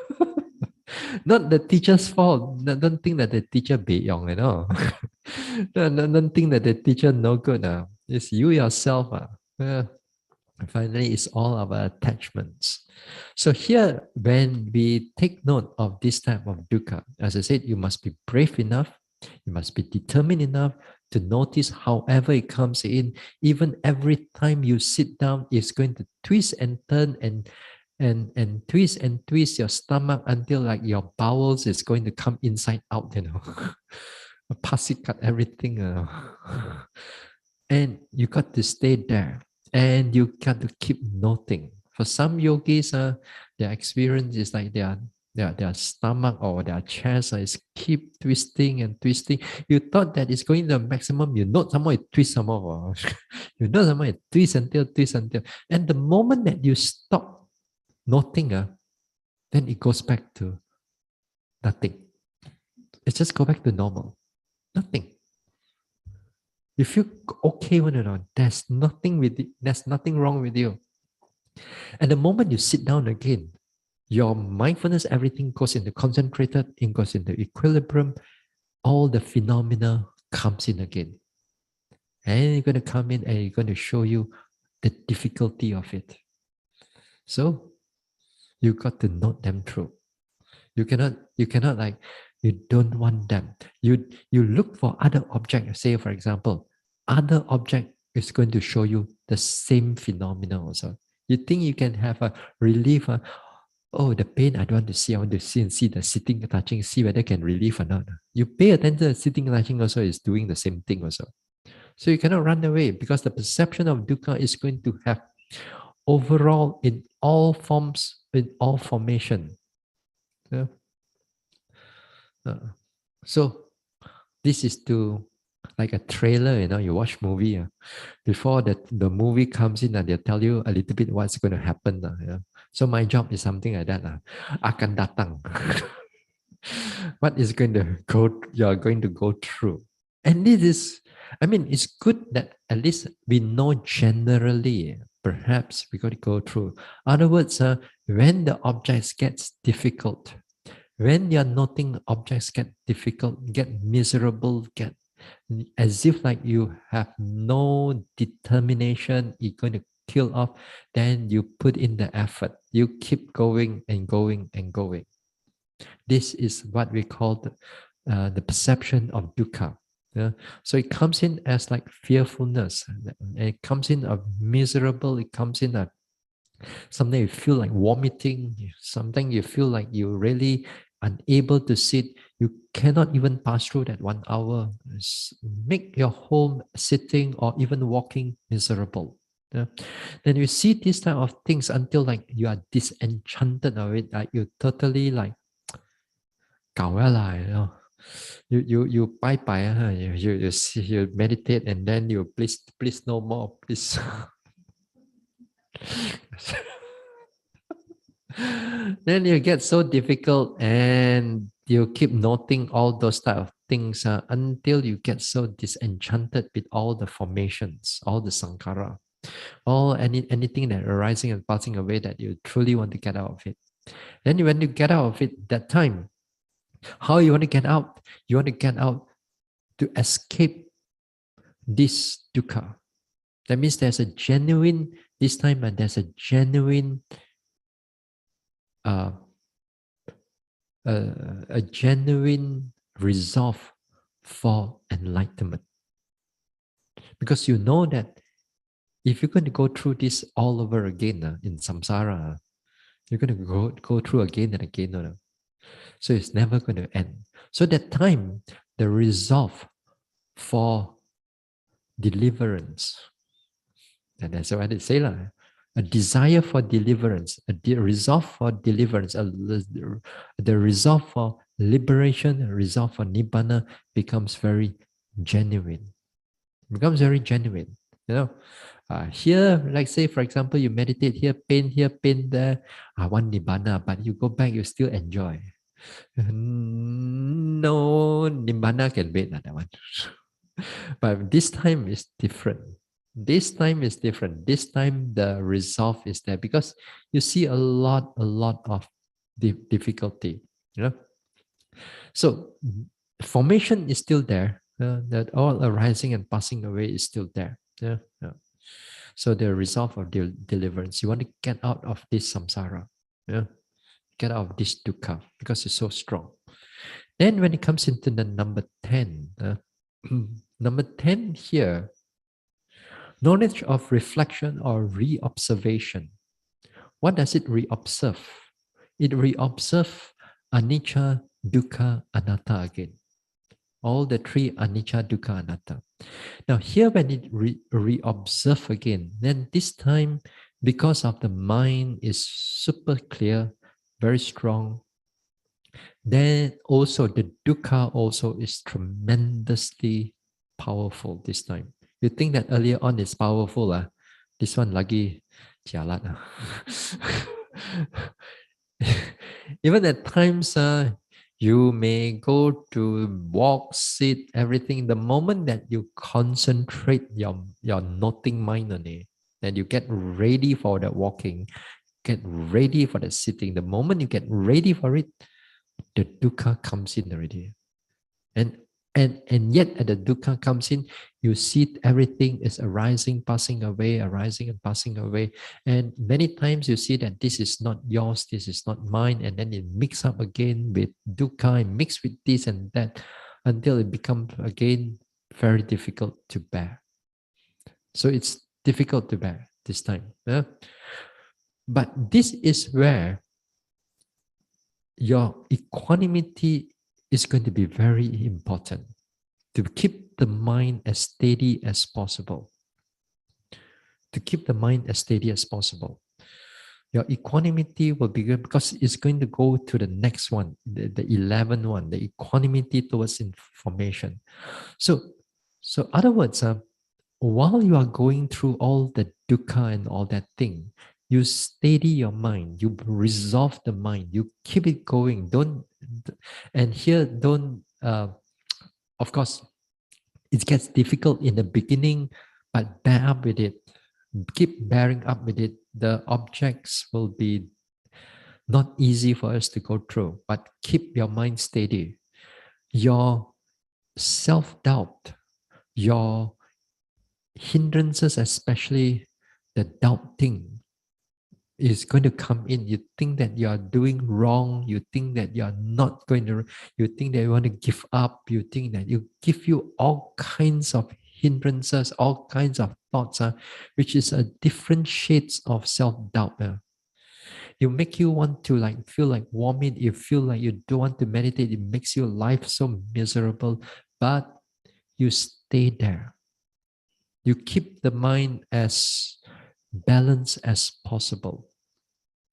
S1: Not the teacher's fault. Don't think that the teacher beyong, you know. Don't think that the teacher no good. It's you yourself. Finally, it's all our attachments. So here, when we take note of this type of dukkha, as I said, you must be brave enough, you must be determined enough to notice however it comes in. Even every time you sit down, it's going to twist and turn and twist your stomach until like your bowels is going to come inside out, you know. Pasikat everything. And you got to stay there. And you got to keep noting. For some yogis, their experience is like their stomach or their chest is keep twisting and twisting. You thought that it's going to the maximum, you note some more, it twists some more. You note some more, it twists until. And the moment that you stop noting, then it goes back to nothing. It just go back to normal. Nothing. You feel okay when you're not. There's nothing wrong with you. And the moment you sit down again, your mindfulness, everything goes into concentrated, it goes into equilibrium, all the phenomena comes in again. And you're going to come in and you're going to show you the difficulty of it. So you got to note them through. You cannot like, you don't want them. You look for other object. Say, for example, other object is going to show you the same phenomena also. You think you can have a relief. Oh, the pain I don't want to see. I want to see and see the sitting, touching, see whether can relieve or not. You pay attention to sitting, touching also is doing the same thing also. So you cannot run away because the perception of dukkha is going to have overall in all forms, in all formation. Yeah. So this is to like a trailer, you watch movie. Before the movie comes in, they'll tell you a little bit what's going to happen. Yeah. So my job is something like that. Akan datang. What is going to go, you're going to go through. And this is, it's good that at least we know generally, perhaps we got to go through. Other words, when the objects gets difficult, when you're noting objects get difficult, get miserable, get as if like you have no determination, you're going to kill off, then you put in the effort. You keep going and going and going. This is what we call the perception of dukkha. Yeah? So it comes in as like fearfulness. It comes in a miserable. It comes in a something you feel like vomiting. Something you feel like you really unable to sit. You cannot even pass through that 1 hour. Make your home sitting or even walking miserable. Yeah. Then you see these type of things until like you are disenchanted of it. Like you totally like 搞了啦, you bye bye, you meditate and then you please no more, please. Then you get so difficult and you keep noting all those type of things until you get so disenchanted with all the formations, all the sankhara, anything that arising and passing away that you truly want to get out of it. Then when you get out of it, that time, how you want to get out? You want to get out to escape this dukkha. That means there's a genuine, this time, and there's a genuine, uh, a genuine resolve for enlightenment. Because you know that if you're going to go through this all over again in samsara, you're going to go through again and again. So it's never going to end. So that time, the resolve for deliverance, and that's what it say, a desire for deliverance, resolve for deliverance, the resolve for liberation, a resolve for nibbana becomes very genuine. Becomes very genuine. Here, like say, for example, you meditate here, pain there. I want nibbana, but you go back, you still enjoy. No, nibbana can wait, that one. But this time is different. This time is different. This time the resolve is there because you see a lot of difficulty. So formation is still there. That all arising and passing away is still there. Yeah. So the resolve of deliverance, you want to get out of this samsara. Yeah. Get out of this dukkha because it's so strong. Then when it comes into the number 10, number 10 here, knowledge of reflection or reobservation. What does it reobserve? It reobserve anicca, dukkha, anatta again. All the three anicca, dukkha, anatta. Now here when it reobserve again, then this time because of the mind is super clear, very strong, then also the dukkha also is tremendously powerful this time. You think that earlier on is powerful, this one lagi jialat. Even at times, you may go to walk, sit, everything. The moment that you concentrate your noting mind on it, and you get ready for the walking, get ready for the sitting. The moment you get ready for it, the dukkha comes in already. And And yet at the dukkha comes in, you see everything is arising, passing away, arising and passing away. And many times you see that this is not yours, this is not mine, and then it mix up again with dukkha and mix with this and that until it becomes again very difficult to bear. So it's difficult to bear this time. Yeah? But this is where your equanimity is going to be very important, to keep the mind as steady as possible. To keep the mind as steady as possible. Your equanimity will be good because it's going to go to the next one, the 11th one, the equanimity towards information. So other words, while you are going through all the dukkha and all that thing, you steady your mind, you resolve the mind, you keep it going. And here don't, of course, it gets difficult in the beginning, but bear up with it. Keep bearing up with it. The objects will be not easy for us to go through, but keep your mind steady. Your self-doubt, your hindrances, especially the doubting, is going to come in. You think that you are doing wrong. You think that you are not going to, you think that you want to give up. You think that you give you all kinds of hindrances, all kinds of thoughts, which is a different shades of self-doubt. It make you want to like feel like vomit. You feel like you don't want to meditate. It makes your life so miserable, but you stay there. You keep the mind as balanced as possible.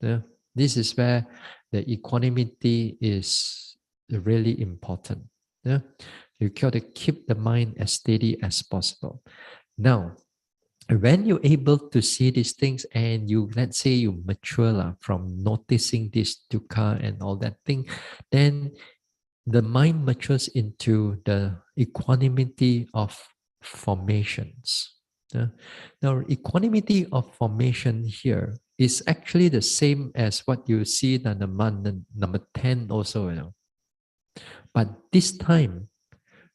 S1: Yeah? This is where the equanimity is really important. Yeah? You got to keep the mind as steady as possible. Now, when you're able to see these things and you, let's say you mature from noticing this dukkha and all that thing, then the mind matures into the equanimity of formations. Yeah. Now, equanimity of formation here is actually the same as what you see in the number 10 also. But this time,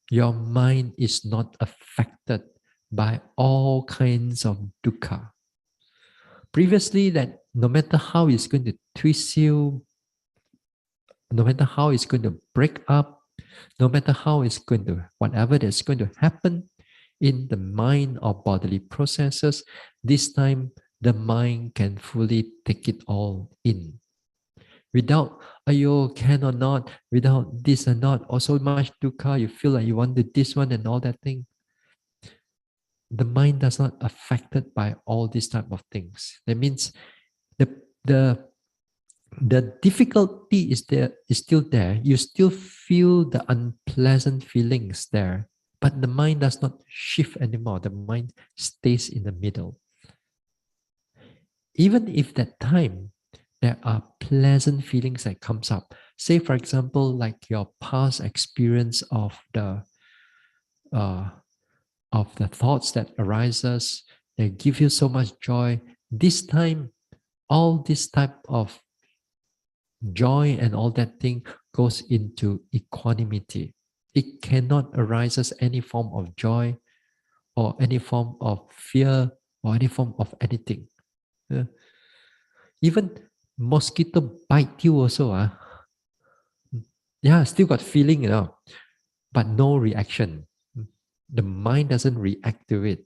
S1: your mind is not affected by all kinds of dukkha. Previously, that no matter how it's going to twist you, no matter how it's going to break up, no matter how it's going to, whatever that's going to happen in the mind or bodily processes, this time the mind can fully take it all in. Without, ayo, can or not, without this and not, or so much dukkha, you feel like you want to this one and all that thing. The mind does not affected by all these type of things. That means the the the difficulty is still there. You still feel the unpleasant feelings there, but the mind does not shift anymore. The mind stays in the middle. Even if that time there are pleasant feelings that comes up, say for example like your past experience uh, of the thoughts that arises, they give you so much joy. This time all this type of joy and all that thing goes into equanimity. It cannot arise as any form of joy or any form of fear or any form of anything. Yeah. Even mosquito bite you also. Yeah, still got feeling, but no reaction. The mind doesn't react to it.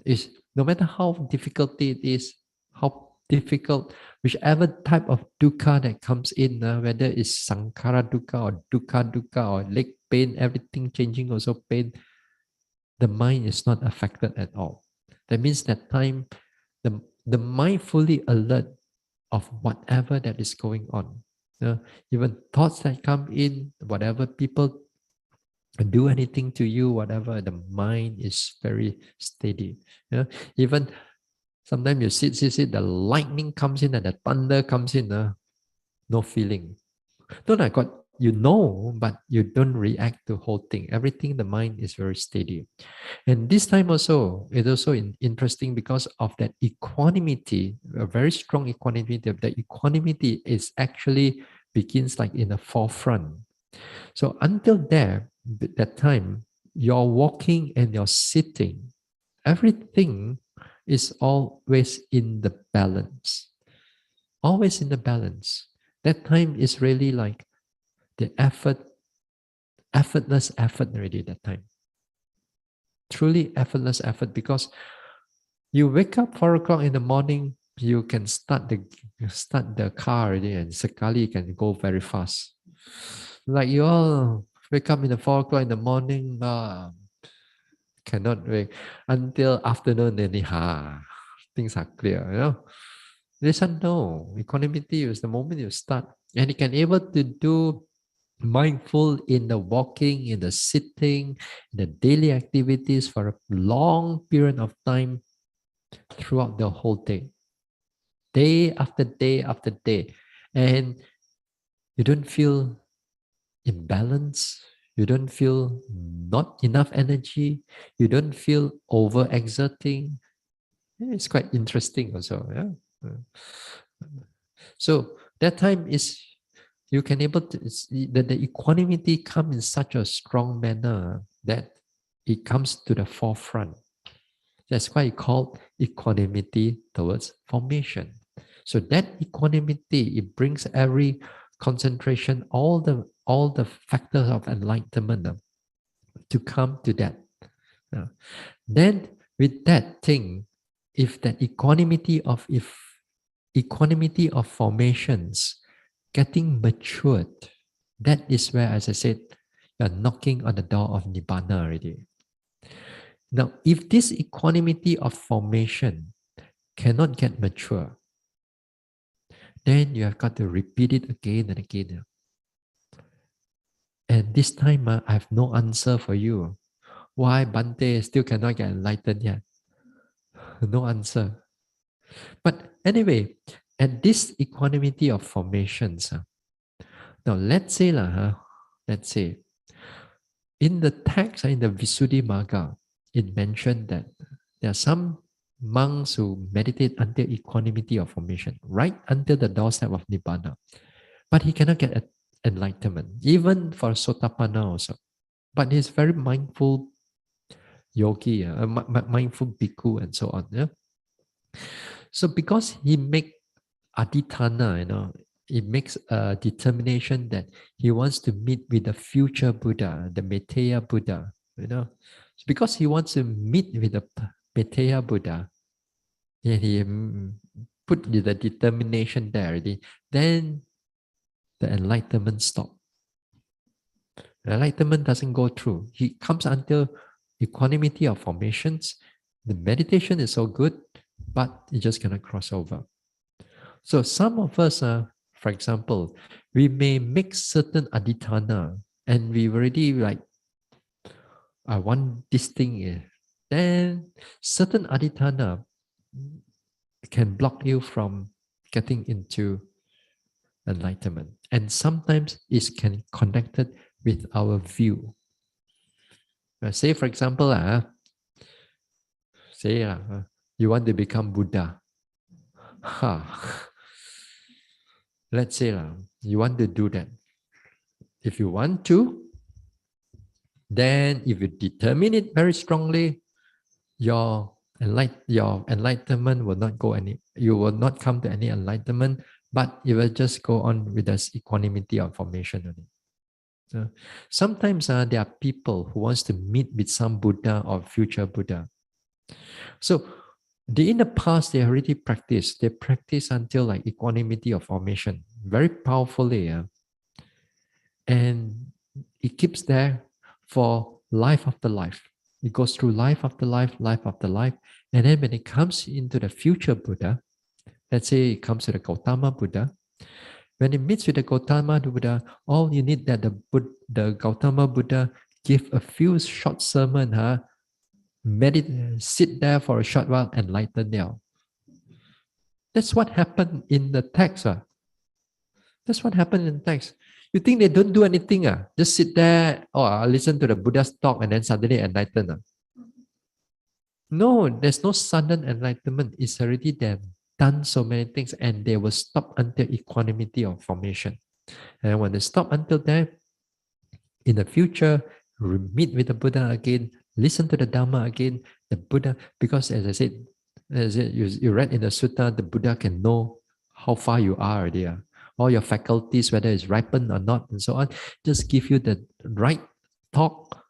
S1: It's, no matter how difficult it is, how difficult, whichever type of dukkha that comes in, whether it's sankhara dukkha or dukkha or leg pain, everything changing also pain, the mind is not affected at all. That means that time, the mind fully alert of whatever that is going on. Even thoughts that come in, whatever people do anything to you, whatever, the mind is very steady. Even sometimes you sit, the lightning comes in and the thunder comes in, no feeling. Don't I got, but you don't react to whole thing. Everything, the mind is very steady. And this time also, it's also interesting because of that equanimity, a very strong equanimity. The equanimity is actually begins like in the forefront. So until there, that time, your walking and your sitting, everything is always in the balance. Always in the balance. That time is really like the effortless effort already that time. Truly effortless effort, because you wake up 4 o'clock in the morning, you can start the car already, and sekali can go very fast. Like you all wake up in the 4 o'clock in the morning, cannot wait until afternoon, then things are clear, This one, no. Equanimity is the moment you start. And you can able to do mindful in the walking, in the sitting, in the daily activities for a long period of time throughout the whole day after day after day. And you don't feel imbalance, you don't feel not enough energy, you don't feel overexerting. It's quite interesting also. Yeah. So that time is you can able to the equanimity come in such a strong manner that it comes to the forefront. That's why it called equanimity towards formation. So that equanimity, it brings every concentration, all the factors of enlightenment to come to that. Then with that thing, if that equanimity of formations getting matured, that is where, as I said, you're knocking on the door of Nibbana already. Now, if this equanimity of formation cannot get mature, then you have got to repeat it again and again. And this time, I have no answer for you. Why Bhante still cannot get enlightened yet? No answer. But anyway, at this equanimity of formations, now let's say, in the text, in the Visuddhimagga, it mentioned that there are some monks who meditate until equanimity of formation, right until the doorstep of Nibbana. But he cannot get enlightenment, even for Sotapanna also. But he's very mindful yogi, mindful bhikkhu, and so on. Yeah? So because he make adhitthana, it makes a determination that he wants to meet with the future Buddha, the Metteyya Buddha, because he wants to meet with the Metteyya Buddha, and he put the determination there already, then the enlightenment stops. The enlightenment doesn't go through. He comes until equanimity of formations. The meditation is so good, but it just cannot cross over. So some of us, for example, we may make certain adhitthana, and we already like, I want this thing. Then certain adhitthana can block you from getting into enlightenment. And sometimes it can connected with our view. Say, for example, you want to become Buddha. Let's say you want to do that. If you want to, then if you determine it very strongly, your enlightenment will not go you will not come to any enlightenment, but you will just go on with this equanimity of formation only. So sometimes there are people who wants to meet with some Buddha or future Buddha. So in the past, they already practiced. They practice until like equanimity of formation very powerfully. And it keeps there for life after life. It goes through life after life, life after life. And then when it comes into the future Buddha, let's say it comes to the Gautama Buddha, when it meets with the Gautama Buddha, all you need that the Gautama Buddha give a few short sermon, sit there for a short while, enlighten now. That's what happened in the text. That's what happened in the text. You think they don't do anything? Just sit there or listen to the Buddha's talk and then suddenly enlighten? No, there's no sudden enlightenment. It's already they've done so many things and they will stop until equanimity of formation. And when they stop until there, in the future, meet with the Buddha again, listen to the Dharma again, the Buddha, because as I said, you read in the sutta, the Buddha can know how far you are already. All your faculties, whether it's ripened or not, and so on, just give you the right talk.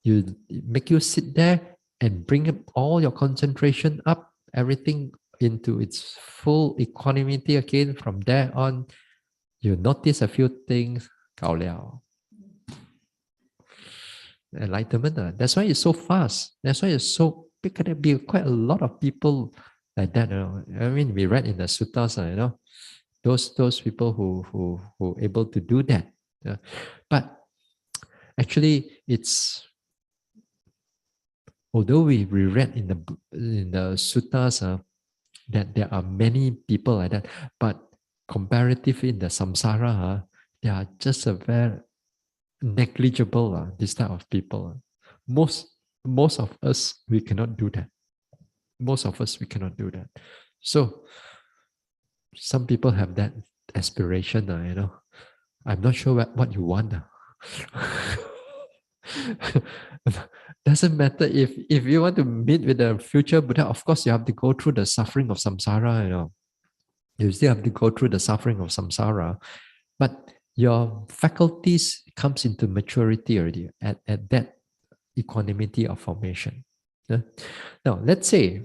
S1: You make you sit there and bring up all your concentration up, everything into its full equanimity again. From there on, you notice a few things, 搞了 enlightenment. That's why it's so fast. That's why it's so, there can be quite a lot of people like that. I mean, we read in the suttas, those people who able to do that. But actually, it's, although we read in the suttas that there are many people like that, but comparatively in the samsara, they are just a very negligible, this type of people. Most of us, we cannot do that. Most of us, we cannot do that. So some people have that aspiration, I'm not sure what you want. Doesn't matter if you want to meet with the future Buddha, of course you have to go through the suffering of samsara, You still have to go through the suffering of samsara, but your faculties comes into maturity already at that equanimity of formation. Yeah? Now, let's say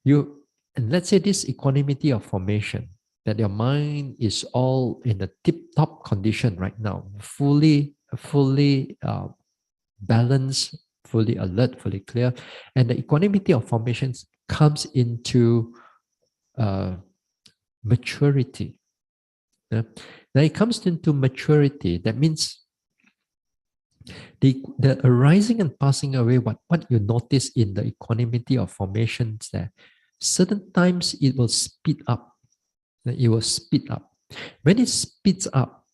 S1: this equanimity of formation, that your mind is all in the tip-top condition right now, fully balanced, fully alert, fully clear, and the equanimity of formations comes into maturity. Yeah? Now it comes into maturity. That means the arising and passing away, what you notice in the equanimity of formations, there, certain times it will speed up. It will speed up. When it speeds up,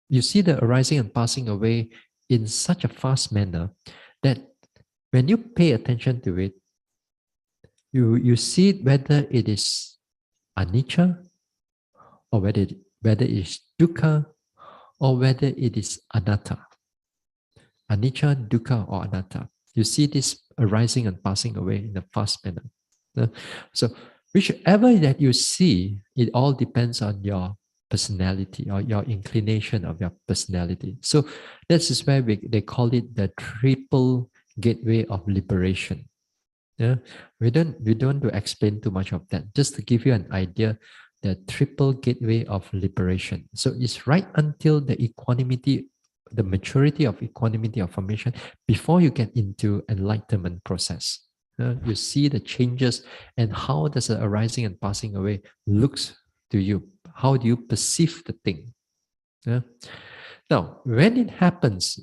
S1: you see the arising and passing away in such a fast manner that when you pay attention to it, you see whether it is anicca, or whether it is dukkha, or whether it is anatta. Anicca, dukkha, or anatta. You see this arising and passing away in a fast manner. So whichever that you see, it all depends on your personality or your inclination of your personality. So this is where they call it the triple gateway of liberation. Yeah, we don't want to explain too much of that. Just to give you an idea, the triple gateway of liberation. So it's right until the equanimity, the maturity of equanimity of formation before you get into enlightenment process. You see the changes and how does the arising and passing away looks to you. How do you perceive the thing? Now, when it happens,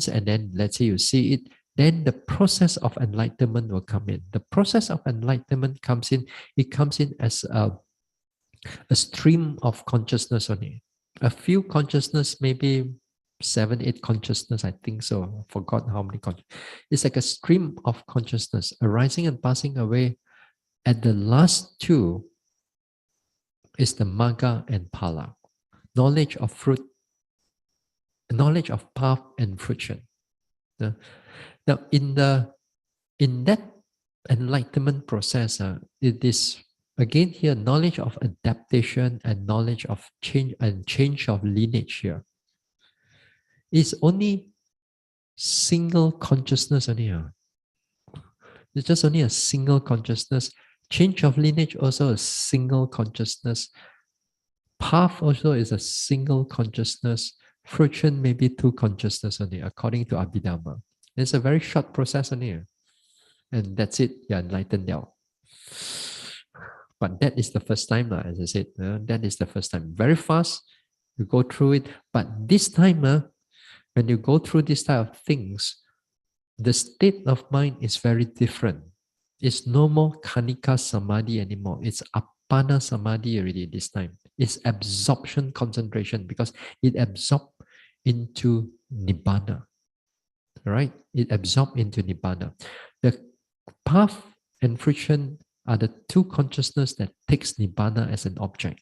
S1: and then let's say you see it, then the process of enlightenment will come in. The process of enlightenment comes in, it comes in as a stream of consciousness only. A few consciousness, maybe 7, 8 consciousness, I think so. I forgot how many consciousness. It's like a stream of consciousness arising and passing away. At the last two is the magga and phala, knowledge of fruit, knowledge of path and fruition. Now, in that enlightenment process, it is again here knowledge of adaptation and knowledge of change of lineage here. It's only single consciousness only. It's just only a single consciousness. Change of lineage also a single consciousness. Path also is a single consciousness. Fruition maybe 2 consciousness only, according to Abhidhamma. It's a very short process only. And that's it, you're enlightened now. But that is the first time, as I said, that is the first time. Very fast, you go through it. But this time, when you go through this type of things, the state of mind is very different. It's no more Kanika Samadhi anymore. It's Appana Samadhi already this time. It's absorption concentration because it absorbs into Nibbana. Right? It absorbs into Nibbana. The path and friction are the 2 consciousness that takes Nibbana as an object.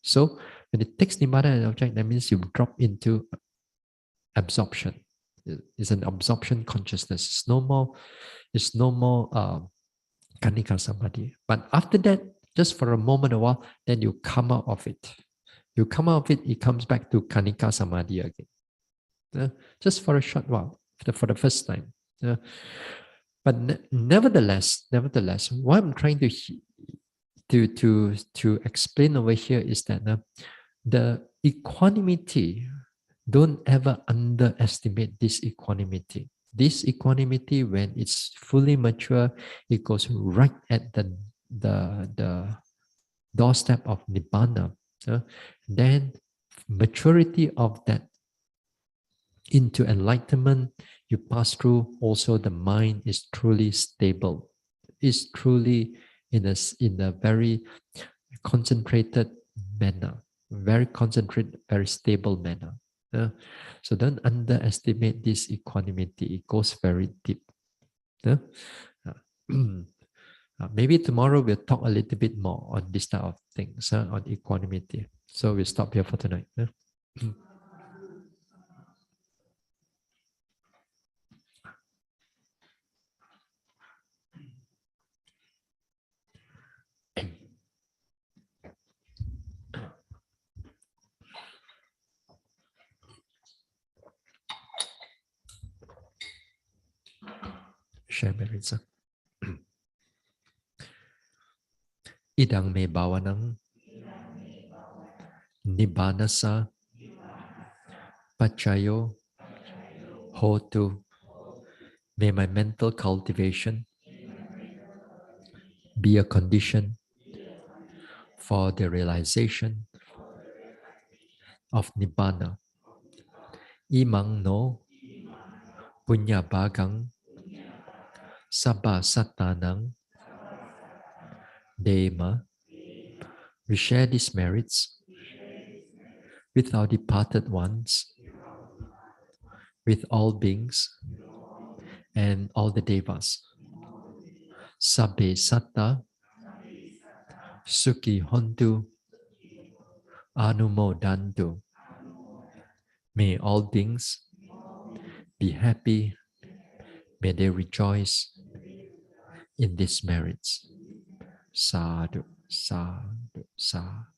S1: So when it takes Nibbana as an object, that means you drop into absorption. It's an absorption consciousness. It's no more Kanika Samadhi. But after that, just for a moment, a while, then you come out of it. You come out of it, it comes back to Kanika Samadhi again. Just for a short while, for the first time. But nevertheless, what I'm trying to explain over here is that the equanimity, don't ever underestimate this equanimity. This equanimity, when it's fully mature, it goes right at the doorstep of nibbana. Then maturity of that into enlightenment, you pass through. Also, the mind is truly stable. Is truly in a very concentrated manner, very concentrated, very stable manner. So don't underestimate this equanimity. It goes very deep. Uh, Maybe tomorrow we'll talk a little bit more on this type of things, on equanimity. So we'll stop here for tonight. Share merits. Idang me bawanang nibbanasa pachayo hotu. May my mental cultivation be a condition for the realization of nibbana. Imang no punya bagang sabba sattanang dema. We share these merits with our departed ones, with all beings and all the devas. Sabbe satta sukhi hontu anumodantu. May all beings be happy. May they rejoice in these merits. Sadhu, sadhu, sadhu.